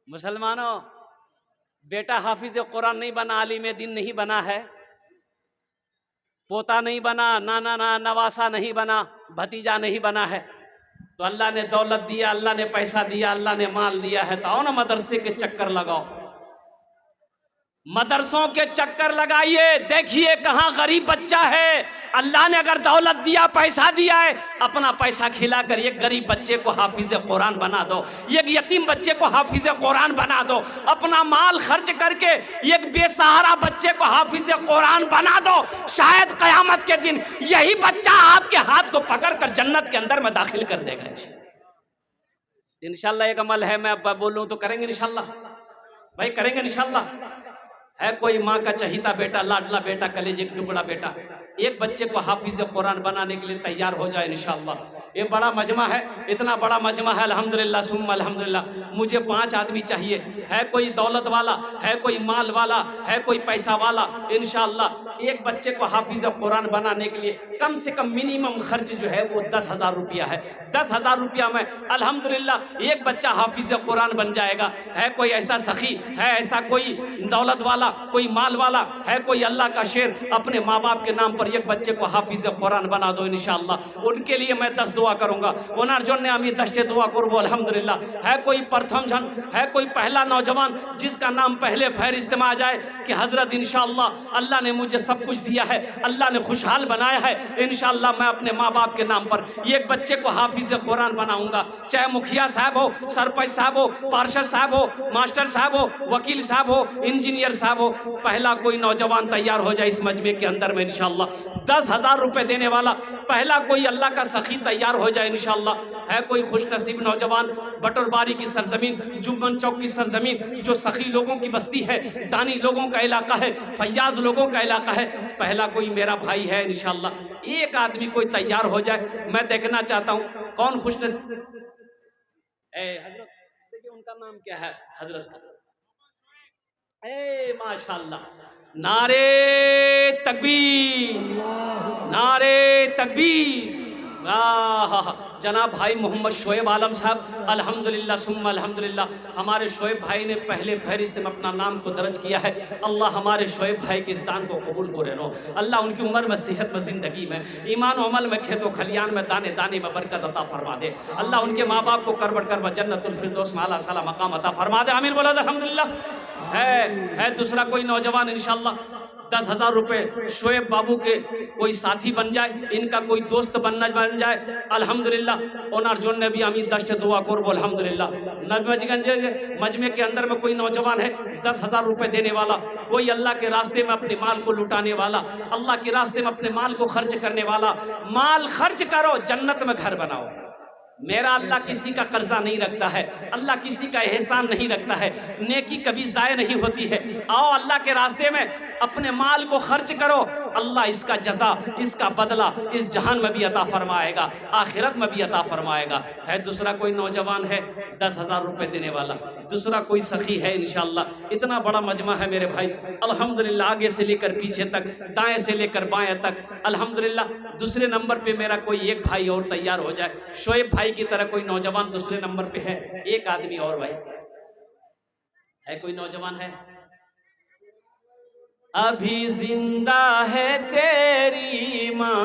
मुसलमानों, बेटा हाफिज कुरान नहीं बना, आलिम दीन नहीं बना है, पोता नहीं बना, नाना नवासा नहीं बना, भतीजा नहीं बना है, तो अल्लाह ने दौलत दिया, अल्लाह ने पैसा दिया, अल्लाह ने माल दिया है, तो आओ ना मदरसे के चक्कर लगाओ, मदरसों के चक्कर लगाइए, देखिए कहाँ गरीब बच्चा है। अल्लाह ने अगर दौलत दिया, पैसा दिया है, अपना पैसा खिलाकर एक गरीब बच्चे को हाफिज कुरान बना दो, एक यतीम बच्चे को हाफिज कुरान बना दो, अपना माल खर्च करके एक बेसहारा बच्चे को हाफिज कुरान बना दो। शायद कयामत के दिन यही बच्चा आपके हाथ को पकड़कर जन्नत के अंदर में दाखिल कर देगा। इंशाल्लाह एक अमल है, मैं बोलूं तो करेंगे इंशाल्लाह, भाई करेंगे इंशाल्लाह। है कोई माँ का चहीता बेटा, लाडला बेटा, कलेजे का टुकड़ा बेटा, एक बच्चे को हाफिज कुरान बनाने के लिए तैयार हो जाए इंशाअल्लाह। ये बड़ा मजमा है, इतना बड़ा मजमा है, अल्हम्दुलिल्लाह सुम्मा अल्हम्दुलिल्लाह। मुझे 5 आदमी चाहिए, है कोई दौलत वाला, है कोई माल वाला, है कोई पैसा वाला, इंशाअल्लाह एक बच्चे को हाफिज कुरान बनाने के लिए कम से कम मिनिमम खर्च जो है वो 10,000 रुपया है। 10,000 रुपया में अल्हम्दुलिल्लाह एक बच्चा हाफिज कुरान बन जाएगा। है कोई ऐसा सखी, है ऐसा कोई दौलत वाला, कोई माल वाला, है कोई अल्लाह का शेर, अपने माँ बाप के नाम पर एक बच्चे को हाफिज कुरान बना दो इंशाअल्लाह। उनके लिए मैं 10 दुआ करूंगा, ओनार जोने आमी 10 दुआ करबो अल्हम्दुलिल्लाह। है कोई प्रथम जन, है कोई पहला नौजवान जिसका नाम पहले फहरिस्त में आ जाए कि हजरत इंशाअल्लाह अल्लाह ने मुझे सब कुछ दिया है, अल्लाह ने खुशहाल बनाया है, इंशाअल्लाह मैं अपने माँ बाप के नाम पर एक बच्चे को हाफिज कुरान बनाऊंगा। चाहे मुखिया साहब हो, सरपंच साहब हो, पार्षद साहब हो, मास्टर साहब हो, वकील साहब हो, इंजीनियर साहब हो, पहला कोई नौजवान तैयार हो जाए इस मजमे के अंदर में इंशाअल्लाह। 10,000 रुपए देने वाला पहला कोई अल्लाह का सखी तैयार हो जाए इंशाअल्लाह। है कोई खुशनसीब नौजवान, बटोरबारी की सरजमीन, जुम्मन चौक की सरजमीन, जो सखी लोगों की बस्ती है, दानी लोगों का इलाका है, फैयाज लोगों का इलाका है, पहला कोई मेरा भाई है इंशाअल्लाह। एक आदमी कोई तैयार हो जाए, मैं देखना चाहता हूँ कौन खुशनसीब। हजरत देखिए उनका नाम क्या है हजरत का, माशाअल्लाह, नारे तकबीर, नारे तकबीर। जनाब भाई मोहम्मद शोएब आलम साहब, अल्हम्दुलिल्लाह सुम्मा अल्हम्दुलिल्लाह, हमारे शोएब भाई ने पहले फहरिस्त में अपना नाम को दर्ज किया है। अल्लाह हमारे शोएब भाई के इस दान को कबूल करे नो, अल्लाह उनकी उम्र में, सेहत में, ज़िंदगी में, ईमान अमल में, खेतों खलियान में, दाने दाने में बरकत अता फरमा दे। अल्लाह उनके माँ बाप को करबट करबट जन्नतुल फिरदौस में आला साला मकाम अता फरमा दे। आमीन बोला अल्हम्दुलिल्लाह। है दूसरा कोई नौजवान इंशाअल्लाह 10,000 रुपए शोएब बाबू के कोई साथी बन जाए, इनका कोई दोस्त बन जाए अल्हम्दुलिल्लाह। ओनार जोन ने भी अमीन 10 दुआ करबो अल्हम्दुलिल्लाह। नबीगंज मजमे के अंदर में कोई नौजवान है 10,000 रुपए देने वाला, कोई अल्लाह के रास्ते में अपने माल को लुटाने वाला, अल्लाह के रास्ते में अपने माल को खर्च करने वाला, माल खर्च करो जन्नत में घर बनाओ। मेरा अल्लाह किसी का कर्जा नहीं रखता है, अल्लाह किसी का एहसान नहीं रखता है, नेकी कभी ज़ाय नहीं होती है। आओ अल्लाह के रास्ते में अपने माल को खर्च करो, अल्लाह इसका जजा, इसका बदला इस जहान में भी अता फरमाएगा, आखिरत में भी अता फरमाएगा। है दूसरा कोई नौजवान है 10,000 रुपए देने वाला, दूसरा कोई सखी है इंशाअल्लाह। इतना बड़ा मजमा है मेरे भाई अल्हम्दुलिल्लाह, आगे से लेकर पीछे तक, दाएं से लेकर बाएं तक अल्हम्दुलिल्लाह। दूसरे नंबर पे मेरा कोई एक भाई और तैयार हो जाए, शोएब भाई की तरह कोई नौजवान दूसरे नंबर पे है, एक आदमी और भाई है, कोई नौजवान है अभी जिंदा है तेरी माँ,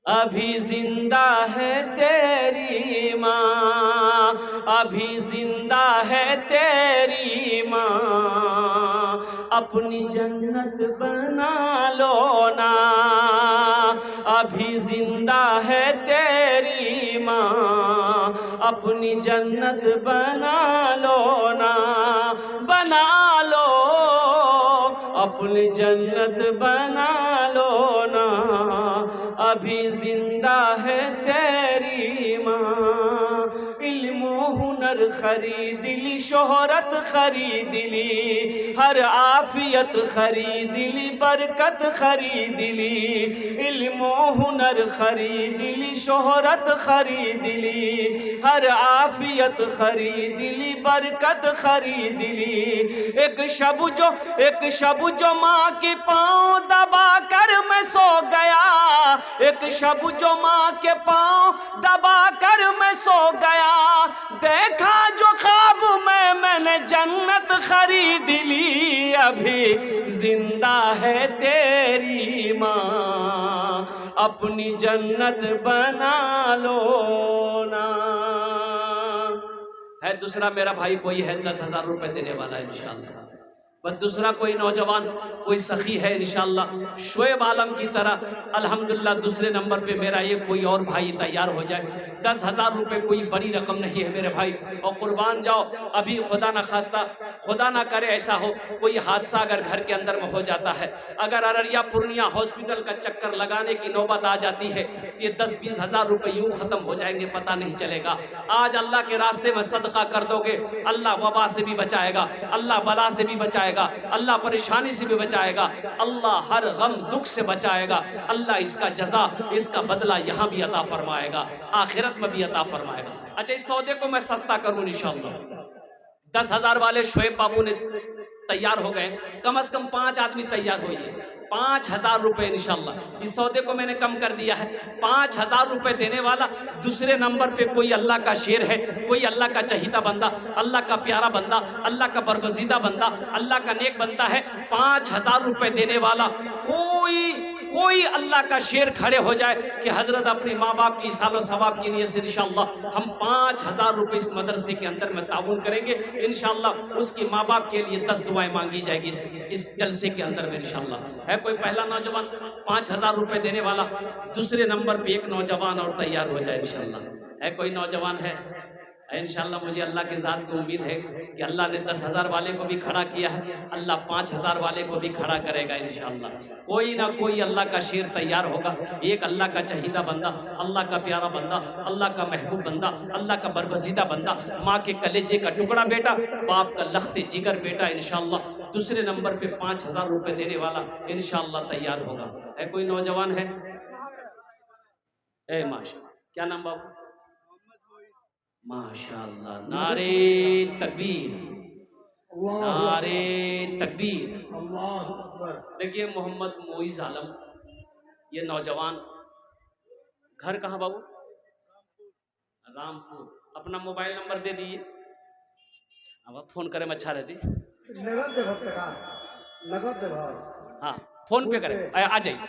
अभी जिंदा है तेरी माँ, अभी जिंदा है तेरी माँ, अपनी जन्नत बना लो ना, अभी जिंदा है तेरी माँ, अपनी जन्नत बना लो ना, बना लो अपनी जन्नत बना लो ना, अभी जिंदा है तेरी माँ। इल्म हुनर हुनर खरीद ली, शोहरत खरीद ली, हर आफियत खरीद ली, बरकत खरीद ली। इल्म हुनर खरीद ली, शोहरत खरीद ली, हर आफियत खरीद ली, बरकत खरीद ली। एक शब जो माँ के पाँव दबा कर मैं सो गया, एक शब जो माँ के पाँव दबा कर मैं सो गया, देखा जो ख्वाब में मैंने जन्नत खरीद ली। अभी जिंदा है तेरी माँ, अपनी जन्नत बना लो ना। है दूसरा मेरा भाई कोई है 10,000 रुपए देने वाला है इंशाल्लाह। बस दूसरा कोई नौजवान कोई सखी है इंशाल्लाह शोएब आलम की तरह, अल्हम्दुलिल्लाह दूसरे नंबर पे मेरा ये कोई और भाई तैयार हो जाए। 10,000 रुपए कोई बड़ी रकम नहीं है मेरे भाई, और कुर्बान जाओ। अभी खुदा ना खास्ता, खुदा ना करे ऐसा हो कोई हादसा अगर घर के अंदर में हो जाता है, अगर अररिया पूर्णिया हॉस्पिटल का चक्कर लगाने की नौबत आ जाती है तो ये 10-20 हज़ार रुपए यूँ ख़त्म हो जाएंगे, पता नहीं चलेगा। आज अल्लाह के रास्ते में सदका कर दोगे, अल्लाह वबा से भी बचाएगा, अल्लाह बला से भी बचाएगा, अल्लाह परेशानी से भी बचाएगा, अल्लाह हर गम दुख से बचाएगा, अल्लाह इसका जजा इसका बदला यहाँ भी अता फरमाएगा, आखिरत में भी अता फरमाएगा। अच्छा, इस सौदे को मैं सस्ता करूँ इंशाअल्लाह। 10,000 वाले शोएब बाबू ने तैयार हो गए, कम से कम 5 आदमी तैयार होइए, 5,000 रुपए इंशाल्लाह। इस सौदे को मैंने कम कर दिया है, 5,000 रुपए देने वाला दूसरे नंबर पे कोई अल्लाह का शेर है, कोई अल्लाह का चहीता बंदा, अल्लाह का प्यारा बंदा, अल्लाह का बरगुज़ीदा बंदा, अल्लाह का नेक बंदा है। 5,000 रुपए देने वाला कोई अल्लाह का शेर खड़े हो जाए कि हजरत अपने माँ बाप की सालो सवाब की नियत से इंशाअल्लाह हम 5,000 रुपए इस मदरसे के अंदर में ताउन करेंगे इंशाअल्लाह। उसकी माँ बाप के लिए 10 दुआएं मांगी जाएगी इस जलसे के अंदर में इंशाअल्लाह। है कोई पहला नौजवान 5,000 रुपए देने वाला? दूसरे नंबर पे एक नौजवान और तैयार हो जाए इंशाअल्लाह। है कोई नौजवान है इंशाअल्लाह? मुझे अल्लाह की ज़ात की उम्मीद है कि अल्लाह ने 10,000 वाले को भी खड़ा किया है, अल्लाह 5,000 वाले को भी खड़ा करेगा इंशाअल्लाह। कोई ना कोई अल्लाह का शेर तैयार होगा, एक अल्लाह का चहीदा बंदा, अल्लाह का प्यारा बंदा, अल्लाह का महबूब बंदा, अल्लाह का बरगुज़ीदा बंदा, माँ के कलेजे का टुकड़ा बेटा, बाप का लख्ते जिगर बेटा इंशाअल्लाह दूसरे नंबर पे 5,000 रुपये देने वाला इंशाअल्लाह तैयार होगा। है कोई नौजवान है? माशा, क्या नाम बाबू? माशाअल्लाह, नारे तकबीर, नारे तकबीर। देखिए मोहम्मद मोइज़ आलम, ये नौजवान, घर कहाँ बाबू? रामपुर। अपना मोबाइल नंबर दे दीजिए, अब फोन करें में अच्छा रहती। हाँ फोन पे करें, आ जाइए।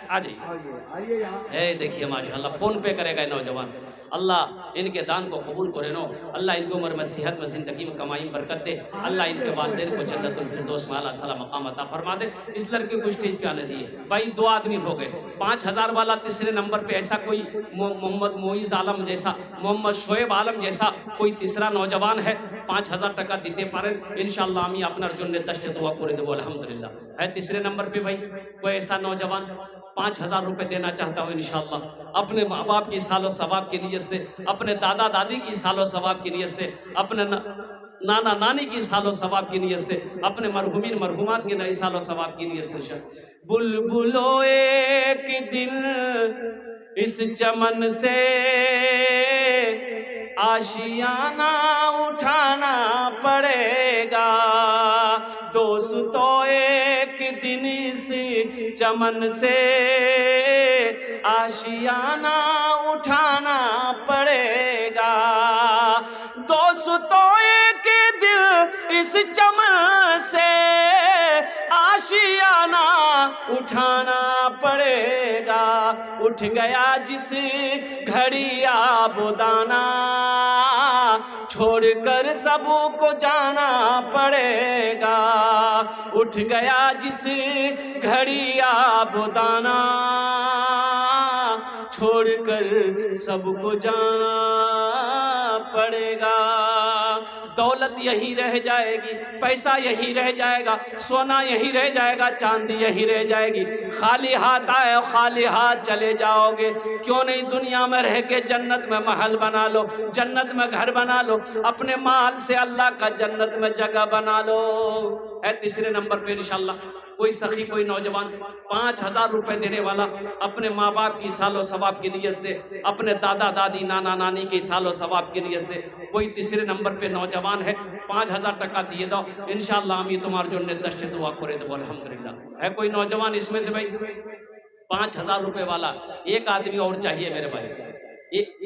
देखिए माशाल्लाह फोन पे करेगा नौजवान। अल्लाह इनके दान को कबूल करे नो, अल्लाह इनको उम्र में सेहत में ज़िंदगी में कमाई में बरकत दे, अल्लाह इनके वालिदैन को जन्नतुल फिरदौस में आला सला मकाम अता फरमा दे। इस लड़के को स्टेज पे आने दिए। भाई 2 आदमी हो गए। 5,000 वाला तीसरे नंबर पे ऐसा कोई मोहम्मद मोइज़ आलम जैसा, मोहम्मद शोएब आलम जैसा कोई तीसरा नौजवान है 5,000 টাকা দিতে পারেন इंशाअल्लाह আমি আপনার জন্য 10টা দোয়া করে দেবো अल्हम्दुलिल्लाह। है तीसरे नंबर पे भाई कोई ऐसा नौजवान 5,000 रुपए देना चाहता हूँ इंशाअल्लाह, अपने माँ बाप की सालो सवाब की नियत से, अपने दादा दादी की सालो सवाब की नियत से, अपने नाना नानी की सालो सवाब की नियत से, अपने मरहुमीन मरहुमात की नई सालो सवाब की नियत से। बुलबुलो एक दिल इस चमन से आशियाना उठाना पड़ेगा, दोस्तों एक दिन इस चमन से आशियाना उठाना पड़ेगा, दोस्तों एक दिल इस चमन से आशियाना उठाना पड़ेगा। उठ गया जिस घड़ी आबोदाना, छोड़कर सबको जाना पड़ेगा। उठ गया जिस घड़ी आबोदाना, छोड़कर सबको जाना पड़ेगा। दौलत यहीं रह जाएगी, पैसा यहीं रह जाएगा, सोना यहीं रह जाएगा, चांदी यहीं रह जाएगी। खाली हाथ आए और खाली हाथ चले जाओगे। क्यों नहीं दुनिया में रह के जन्नत में महल बना लो, जन्नत में घर बना लो, अपने माल से अल्लाह का जन्नत में जगह बना लो। है तीसरे नंबर पे इंशाल्लाह कोई सखी, कोई नौजवान 5,000 रुपए देने वाला अपने माँ बाप की सालो सवाब की नीयत से, अपने दादा दादी नाना नानी की सालो सवाब की नीयत से कोई तीसरे नंबर पे नौजवान है, 5,000 टका दिए दो इंशाल्लाह हम तुम्हारे जो निर्दष्ट दुआ करे दो अल्हम्दुलिल्लाह। है कोई नौजवान इसमें से भाई 5,000 रुपए वाला? एक आदमी और चाहिए मेरे भाई।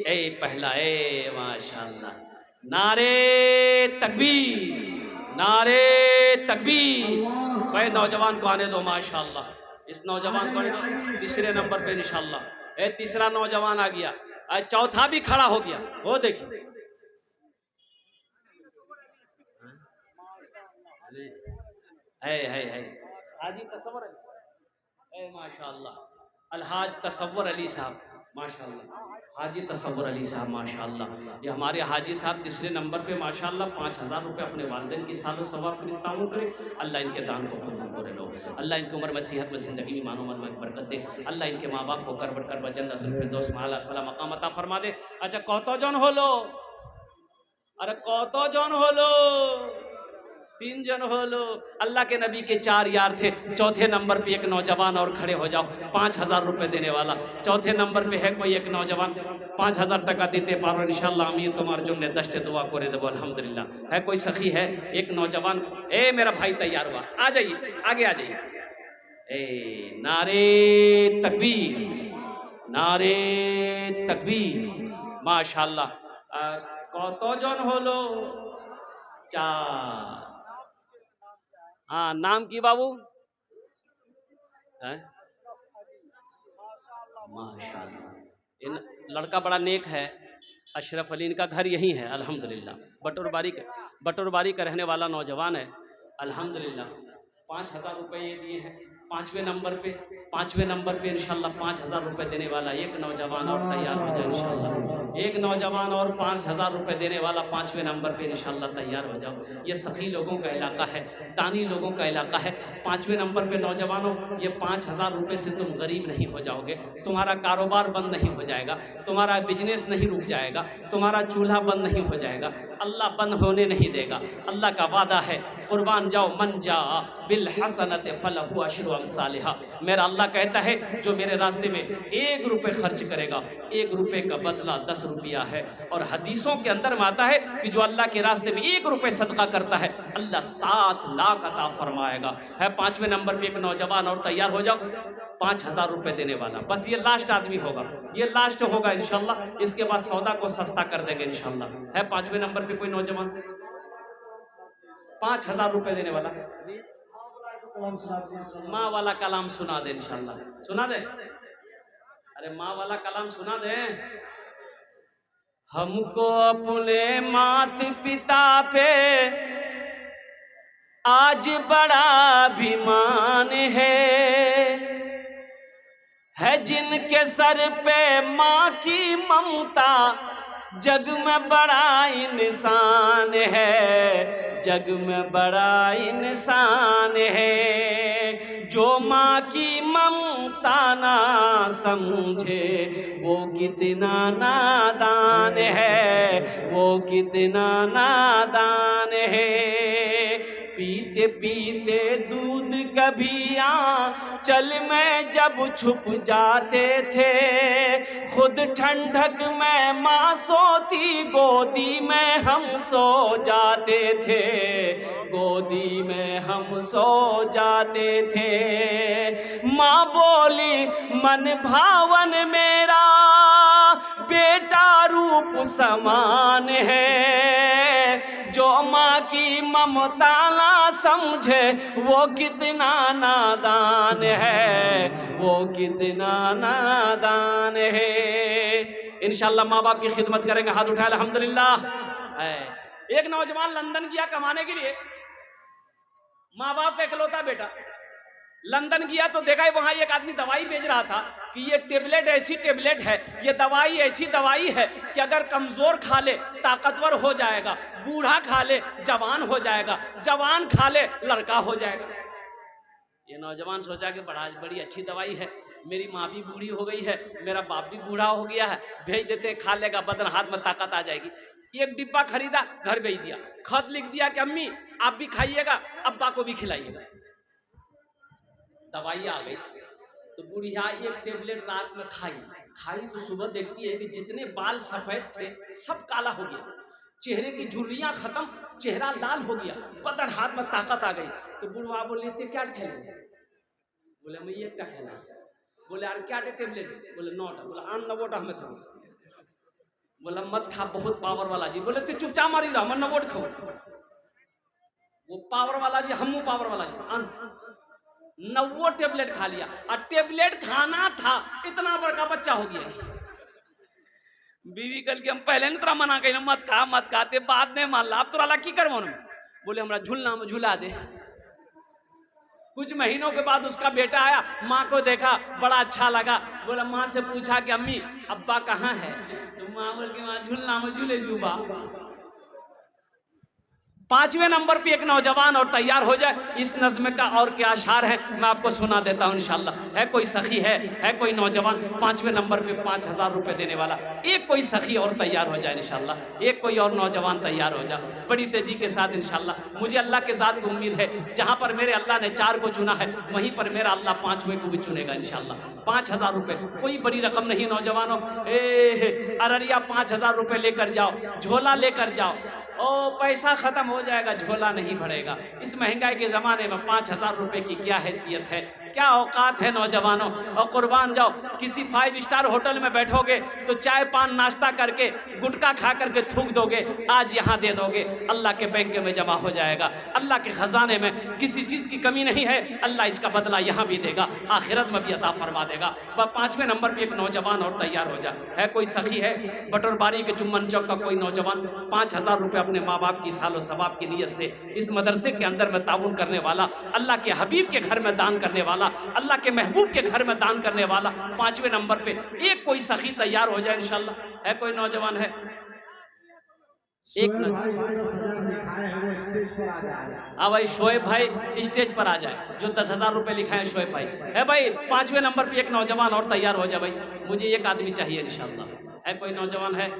ए पहला, ए माशाल्लाह, नारे तकबीर, नारे तकबीर। भाई नौजवान को आने दो माशाल्लाह, इस नौजवान को आने दो तीसरे नंबर पे इंशाल्लाह। तीसरा नौजवान आ गया, आज चौथा भी खड़ा हो गया। वो देखिए है हाजी तसव्वुर अली, माशाल्लाह, अलहाज तसव्वुर अली साहब माशाल्लाह, हाजी तसव्वुर अली साहब माशाल्लाह। ये हमारे हाजी साहब तीसरे नंबर पे माशाल्लाह 5,000 रुपये अपने वालिदैन की सालो सवाब के ताउन करे। अल्लाह इनके दान को कबूल करे लो, अल्लाह इनकी उम्र में सेहत में ज़िंदगी में मानो मन में बरकत दे, अल्लाह इनके माँ बाप को करब करब जन्नतुल फिरदौस में आला सला मकाम अता फरमा दे। अच्छा कत जन हलो? अरे कत जन हलो? 3 जन हलो। अल्लाह के नबी के 4 यार थे, चौथे नंबर पे एक नौजवान और खड़े हो जाओ, 5,000 रुपए देने वाला। चौथे नंबर पे है कोई एक नौजवान, 5,000 टका देते पारो इंशाल्लाह अमीर तुम्हारे जो निर्दष्ट दुआ करे देबो अल्हम्दुलिल्लाह। है कोई सखी है? एक नौजवान, ए मेरा भाई तैयार हुआ, आ जाइए आगे आ जाइए। ए नारे तकबीर, नारे तकबीर माशाल्लाह। कत जन हलो? 4। हाँ नाम की बाबू? माशाल्लाह, इन लड़का बड़ा नेक है, अशरफ अली इनका घर यहीं है अल्हम्दुलिल्लाह। बटोरबारी का रहने वाला नौजवान है अल्हम्दुलिल्लाह। 5,000 रुपये ये दिए हैं। 5वें नंबर पे इंशाल्लाह 5,000 रुपये देने वाला एक नौजवान और तैयार हो जाए इंशाल्लाह। एक नौजवान और 5,000 रुपये देने वाला 5वें नंबर पे इंशाल्लाह तैयार हो जाओ। ये सखी लोगों का इलाका है, दानी लोगों का इलाका है। 5वें नंबर पे नौजवानों, ये 5,000 रुपये से तुम गरीब नहीं हो जाओगे, तुम्हारा कारोबार बंद नहीं हो जाएगा, तुम्हारा बिजनेस नहीं रुक जाएगा, तुम्हारा चूल्हा बंद नहीं हो जाएगा, अल्लाह बंद होने नहीं देगा। अल्लाह का वादा है, कुर्बान जाओ मन जा बिल हसनत फलहु अशरु अमसालिहा। मेरा अल्लाह कहता है जो मेरे रास्ते में 1 रुपये खर्च करेगा, 1 रुपये का बदला 10 रुपया है। और हदीसों के अंदर में आता है कि जो अल्लाह के रास्ते में 1 रुपये सदका करता है अल्लाह 7 लाख अता फरमाएगा। है 5वें नंबर पे एक नौजवान और तैयार हो जाओ, 5,000 रुपये देने वाला। बस ये लास्ट आदमी होगा, ये लास्ट होगा इंशाल्लाह। इसके बाद सौदा को सस्ता कर देंगे इंशाल्लाह। है 5वें नंबर पे कोई नौजवान 5,000 रुपये देने वाला? माँ वाला कलाम सुना दे इंशाल्लाह। सुना दे, अरे माँ वाला कलाम सुना दे। हमको अपने माता पिता पे आज बड़ा अभिमान है जिनके सर पे माँ की ममता, जग में बड़ा इंसान है, जग में बड़ा इंसान है। जो माँ की ममता ना समझे वो कितना नादान है, वो कितना नादान है। पीते पीते दूध कभी आंचल में जब छुप जाते थे, खुद ठंडक में माँ सोती गोदी में हम सो जाते थे, गोदी में हम सो जाते थे। माँ बोली मन भावन मेरा बेटा रूप समान है, जो माँ की ममता ना समझे वो कितना नादान है, वो कितना नादान है। इंशाल्लाह माँ बाप की खिदमत करेंगे, हाथ उठाए अल्हम्दुलिल्लाह। है एक नौजवान लंदन गया कमाने के लिए, माँ बाप का इकलौता बेटा, लंदन गया तो देखा है वहां एक आदमी दवाई बेच रहा था कि ये टेबलेट ऐसी टेबलेट है, ये दवाई ऐसी दवाई है कि अगर कमजोर खा ले ताकतवर हो जाएगा, बूढ़ा खा ले जवान हो जाएगा, जवान खा ले लड़का हो जाएगा। ये नौजवान सोचा कि बड़ी अच्छी दवाई है, मेरी माँ भी बूढ़ी हो गई है, मेरा बाप भी बूढ़ा हो गया है, भेज देते खा लेगा, बदन हाथ में ताकत आ जाएगी। एक डिब्बा खरीदा, घर भेज दिया, खत लिख दिया कि अम्मी आप भी खाइएगा, अब्बा को भी खिलाइएगा। दवाई आ गई तो बुढ़िया एक टेबलेट रात में खाई तो सुबह देखती है कि जितने बाल सफेद थे सब काला हो गया, चेहरे की झुर्रियां खत्म, चेहरा लाल हो गया, बदन हाथ में ताकत आ गई। तो बुढ़वा बोले थे क्या खेलोगे? बोले मैं ये क्या खेला। बोले यार क्या टेबलेट? बोले नोट। बोला आन नवोट हमें खाओ। बोला मत खा, बहुत पावर वाला जी। बोले तू चुपचाप मारी रहा, मैं नवोट खाओ। वो पावर वाला जी, हम पावर वाला जी, आन 90 टेबलेट खा लिया। और टेबलेट खाना था, इतना बड़का बच्चा हो गया। बीवी कल के हम पहले नहीं तोरा मना कही मत खा मत खाते, बाद में मान ला, अब तोरा की कर। बोले हमरा झूलना में झूला दे। कुछ महीनों के बाद उसका बेटा आया, माँ को देखा, बड़ा अच्छा लगा। बोला माँ से पूछा कि अम्मी अब्बा कहाँ है? तो माँ बोल के माँ झूलना में झूले जुबा। 5वें नंबर पे एक नौजवान और तैयार हो जाए, इस नज़्म का और क्या अशार है मैं आपको सुना देता हूँ इंशाल्लाह। है कोई सखी है कोई नौजवान 5वें नंबर पे 5000 रुपए देने वाला, एक कोई सखी और तैयार हो जाए इंशाल्लाह, एक कोई और नौजवान तैयार हो जाए बड़ी तेजी के साथ इंशाल्लाह। मुझे अल्लाह के ज़ात की उम्मीद है, जहाँ पर मेरे अल्लाह ने 4 को चुना है वहीं पर मेरा अल्लाह 5वें को भी चुनेगा इंशाल्लाह। 5000 रुपए कोई बड़ी रकम नहीं नौजवानों। अररिया 5000 रुपए लेकर जाओ, झोला लेकर जाओ। ओ पैसा खत्म हो जाएगा, झोला नहीं भरेगा। इस महंगाई के ज़माने में 5000 रुपए की क्या हैसियत है, क्या औकात है नौजवानों। और कुर्बान जाओ, किसी 5 स्टार होटल में बैठोगे तो चाय पान नाश्ता करके गुटखा खा करके थूक दोगे, आज यहाँ दे दोगे, अल्लाह के बैंक में जमा हो जाएगा। अल्लाह के खजाने में किसी चीज़ की कमी नहीं है, अल्लाह इसका बदला यहाँ भी देगा, आखिरत में भी अता फरमा देगा। 5वें नंबर पर एक नौजवान और तैयार हो जाए। है कोई सखी है बटरबारी के चुम्बन चौक का कोई नौजवान 5000 रुपये अपने माँ बाप की सालो सवाब की नीयत से इस मदरसे के अंदर में ताउन करने वाला, अल्लाह के हबीब के घर में दान करने वाला, अल्लाह के महबूब के घर में दान करने वाला 5वें नंबर पे एक कोई सखी तैयार हो जाए इंशाल्लाह। है कोई नौजवान है? एक भाई शोएब भाई स्टेज पर आ जाए, जो 10,000 रुपए लिखाए शोएब भाई। है भाई 5वें नंबर पे एक नौजवान और तैयार हो जाए भाई, मुझे एक आदमी चाहिए इंशाल्लाह। है कोई नौजवान है?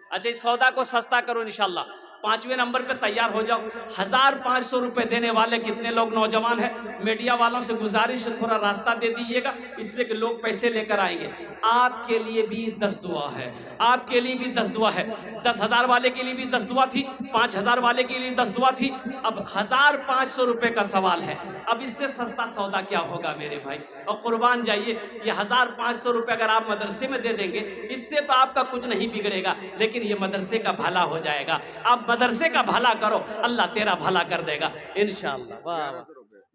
अच्छा इस सौदा को सस्ता करो इंशाल्लाह। 5वें नंबर पे तैयार हो जाओ। 1500 रुपए देने वाले कितने लोग नौजवान हैं? मीडिया वालों से गुजारिश है थोड़ा रास्ता दे दीजिएगा, इसलिए कि लोग पैसे लेकर आएंगे। आपके लिए भी 10 दुआ है, आपके लिए भी 10 दुआ है। 10,000 वाले के लिए भी 10 दुआ थी, 5000 वाले के लिए 10 दुआ थी। अब 1500 रुपए का सवाल है, अब इससे सस्ता सौदा क्या होगा मेरे भाई। और कुर्बान जाइए, ये 1500 रुपए अगर आप मदरसे में दे देंगे, इससे तो आपका कुछ नहीं बिगड़ेगा, लेकिन ये मदरसे का भला हो जाएगा। आप मदरसे का भला करो, अल्लाह तेरा भला कर देगा इंशाअल्लाह।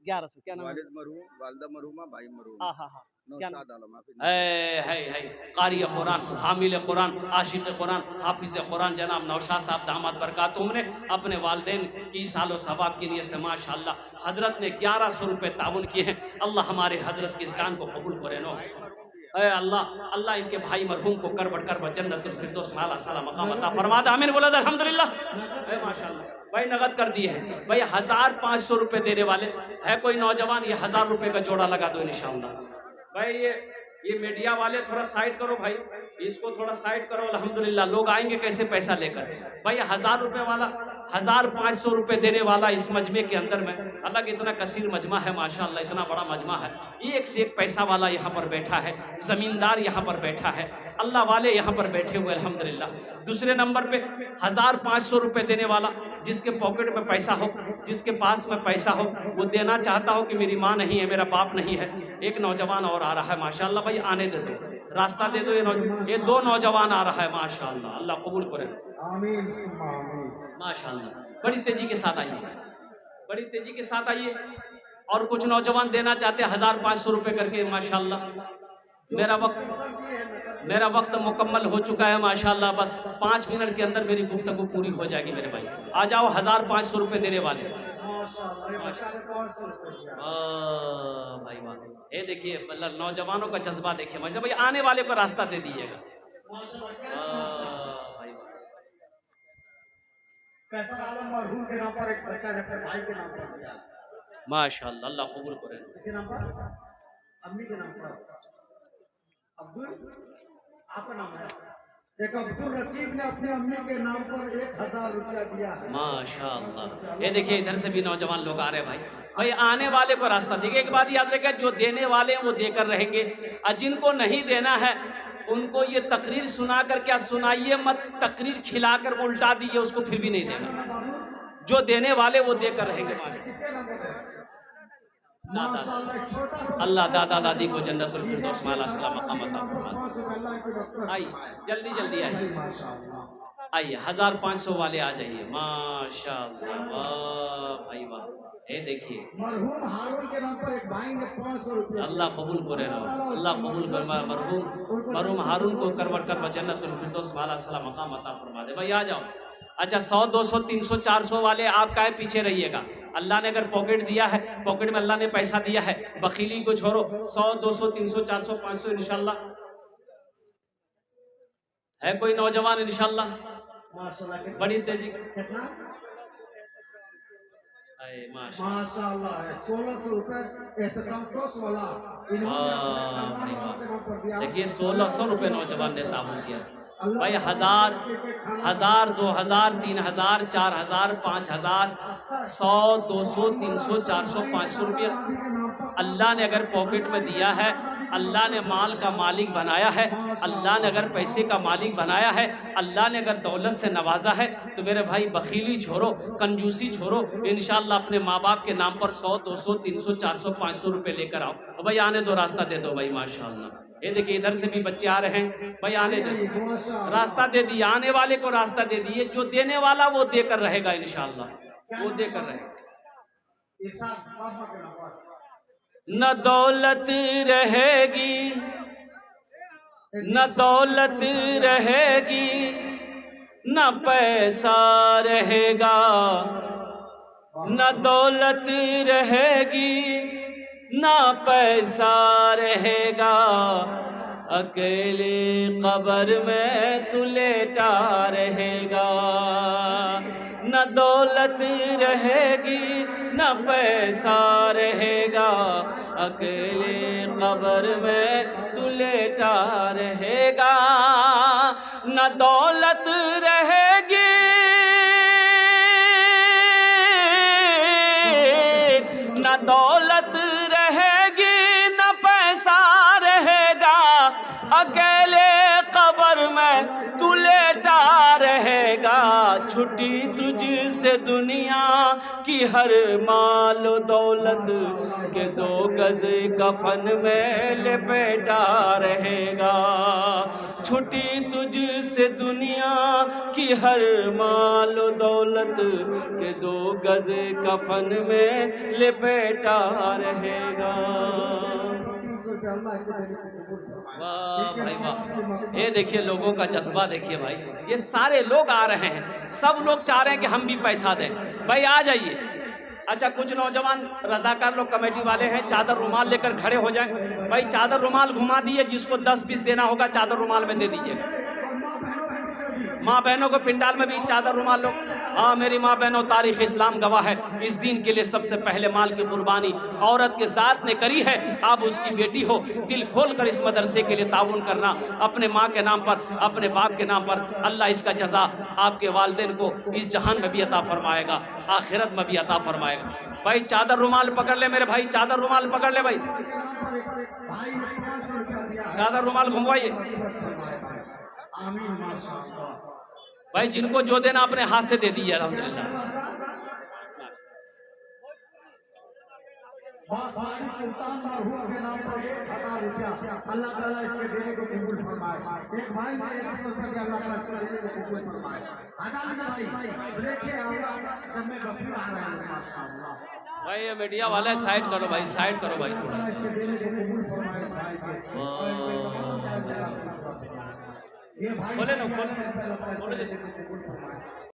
1100 क्या नाम है? वालिदा मरहूमा, भाई मरहूम। हाँ कारी कुरान, हामिल कुरान, आशिक कुरान, हाफिज कुरान जनाब नौशाद साहब दामाद बरकातुहू ने अपने वालिदैन की सालो सवाब की नियत से माशाअल्लाह हजरत ने 1100 रुपए ताउन किए हैं। अल्लाह हमारे हजरत की इस दान को कबूल करे नो। अल्लाह अल्लाह इनके भाई मरहूम को कर बढ़कर जन्नतुल फिरदौस आला साला मकाम अता फरमा दे। आमीन बोला अल्हम्दुलिल्लाह। माशाअल्लाह भाई नगद कर दिए हैं भाई। 1500 रुपए देने वाले है कोई नौजवान, ये 1000 रुपए का जोड़ा लगा दो इंशाअल्लाह। भाई ये मीडिया वाले थोड़ा साइड करो भाई, इसको थोड़ा साइड करो। अल्हम्दुलिल्लाह लोग आएंगे कैसे पैसा लेकर भाई। 1000 रुपए वाला, 1500 रुपए देने वाला इस मजमे के अंदर में, अलग इतना कसीर मजमा है माशाअल्लाह, इतना बड़ा मजमा है। एक से एक पैसा वाला यहाँ पर बैठा है, जमींदार यहाँ पर बैठा है, अल्लाह वाले यहाँ पर बैठे हुए अल्हम्दुलिल्लाह। दूसरे नंबर पे 1500 रुपए देने वाला, जिसके पॉकेट में पैसा हो, जिसके पास में पैसा हो, वो देना चाहता हो कि मेरी माँ नहीं है, मेरा बाप नहीं है। एक नौजवान और आ रहा है माशाअल्लाह भाई, आने दे दो, रास्ता दे दो। ये 2 नौजवान आ रहा है माशाअल्लाह, अल्लाह कबूल करे माशाअल्लाह। बड़ी तेजी के साथ आइए, बड़ी तेजी के साथ आइए। और कुछ नौजवान देना चाहते हैं 1500 रुपए करके माशाअल्लाह। मेरा वक्त मेरा वक्त मुकम्मल हो चुका है माशाल्लाह। बस 5 मिनट के अंदर मेरी गुफ्तगू पूरी हो जाएगी मेरे भाई। आ जाओ 1500 रुपये देने वाले। माशाल्लाह, ये बच्चा ने 500 रुपए दिया। भाई वाह, ये देखिए मतलब नौजवानों का जज्बा देखिए माशा भाई, आने वाले को रास्ता दे दीजिएगा। माशाल्लाह, क्या नाम? भाई वाह, कैसर आलम मरहूम के नाम पर एक बच्चा ने अपने भाई के नाम पर दिया। माशाल्लाह, अल्लाह कबूल करे। किसके नाम पर? अम्मी के नाम पर। अब्दुल, आपका नाम है? एक अब्दुल रकीब ने अपनी अम्मी के नाम पर 1000 रुपया दिया है। माशाल्लाह, ये देखिए इधर से भी नौजवान लोग आ रहे हैं भाई। भाई आने वाले को रास्ता देखिए। एक बात याद रखिए, जो देने वाले हैं वो देकर रहेंगे, और जिनको नहीं देना है उनको ये तकरीर सुना कर क्या सुनाइए मत, तकरीर खिलाकर वो उल्टा दीजिए, उसको फिर भी नहीं देना। जो देने वाले वो देकर रहेंगे। किसके नाम पर? दादा, माशाल्लाह, एक छोटा सा अल्लाह दादा दादी को जन्नतुल फिरदौस में सलाम मकाम अता फरमाए। 500 अल्लाह के डॉक्टर। आइए जल्दी जल्दी आइए, माशाल्लाह, आइए 1500 वाले आ जाइए। माशाल्लाह, वाह भाई वाह, ये देखिए मरहूम हारून के नाम पर एक भाई ने 500 रुपया। अल्लाह कबूल करे ना, अल्लाह कबूल कर। मरहूम हारून को करवट कर जन्नतुल फिरदौस वाला सलाम मकाम अता फरमा दे। भाई आ जाओ। अच्छा 100 200 300 400 वाले आप काहे पीछे रहिएगा। अल्लाह ने अगर पॉकेट दिया है, पॉकेट में अल्लाह ने पैसा दिया है, बखीली को छोड़ो। 100 200 300 400 500 इंशाल्लाह। है कोई नौजवान इंशाल्लाह? माशाल्लाह, बड़ी तेजी। कितना? माशाल्लाह, 1600 रुपए एहतसाम टोस वाला। देखिए 1600 रुपये नौजवान ने ताबून किया भाई। 1000 1000 2000 3000 4000 5000 100 200 300 400 500 रुपया अल्लाह ने अगर पॉकेट में दिया है, अल्लाह ने माल का मालिक बनाया है, अल्लाह ने अगर पैसे का मालिक बनाया है, अल्लाह ने अगर दौलत से नवाजा है, तो मेरे भाई बखीली छोड़ो, कंजूसी छोड़ो। इंशाल्लाह अपने माँ बाप के नाम पर 100 200 300 400 500 रुपये लेकर आओ। भाई आने दो, रास्ता दे दो भाई। माशाल्लाह, ये देखिए इधर से भी बच्चे आ रहे हैं भाई, आने दो, रास्ता दे दिए। आने वाले को रास्ता दे दिए। जो देने वाला वो देकर रहेगा इंशाल्लाह, वो देकर रहेगा। न दौलत रहेगी, न दौलत रहेगी, न पैसा रहेगा, न दौलत रहेगी, न पैसा रहेगा, अकेले कब्र में तू लेटा रहेगा। न दौलत रहेगी, न पैसा रहेगा, अकेले कब्र में तू लेटा रहेगा। न दौलत रहेगी, न दौलत रहेगी, न पैसा रहेगा, अकेले कब्र में तू लेटा रहेगा। छुट्टी तुझसे दुनिया की हर माल दौलत के 2 गज कफन में लपेटा रहेगा। छुट्टी तुझसे दुनिया की हर माल दौलत के 2 गज कफन में लपेटा रहेगा। वाह भाई वाह, ये देखिए लोगों का जज्बा देखिए भाई। ये सारे लोग आ रहे हैं, सब लोग चाह रहे हैं कि हम भी पैसा दें। भाई आ जाइए। अच्छा कुछ नौजवान रजाकार लोग कमेटी वाले हैं, चादर रुमाल लेकर खड़े हो जाएं। भाई चादर रुमाल घुमा दिए, जिसको 10 पीस देना होगा चादर रुमाल में दे दीजिए। माँ बहनों को पिंडाल में भी चादर रुमाल लो। हाँ मेरी माँ बहनों, तारीख इस्लाम गवाह है, इस दिन के लिए सबसे पहले माल की कुर्बानी औरत के साथ ने करी है। आप उसकी बेटी हो, दिल खोल कर इस मदरसे के लिए ताउन करना, अपने माँ के नाम पर, अपने बाप के नाम पर। अल्लाह इसका जजा आपके वालिदैन को इस जहान में भी अता फरमाएगा, आखिरत में भी अता फरमाएगा। भाई चादर रुमाल पकड़ ले मेरे भाई, चादर रुमाल पकड़ ले भाई, चादर रुमाल घुमवाइए भाई। जिनको जो देना अपने हाथ से दे दिए अल्हम्दुलिल्लाह। सुल्तान मरहूम के नाम पर 1000 रुपया अल्लाह ताला इसके देने को कबूल फरमाए। एक भाई ने 100 रुपया अल्लाह ताला इसके देने को कबूल फरमाए। आजाद भाई देखिए, जब मैं गफूर आ रहा हूँ माशाअल्लाह। भाई ये मीडिया वाले साइड करो भाई, साइड करो भाई थोड़ा। अल्लाह इसके देने को कबूल फरमाए इस भाई के। तमाम जायज़ रास्ता पर। ये भाई खोले ना, मीडिया से खोले। अल्लाह इसके देने को कबूल फरमाए।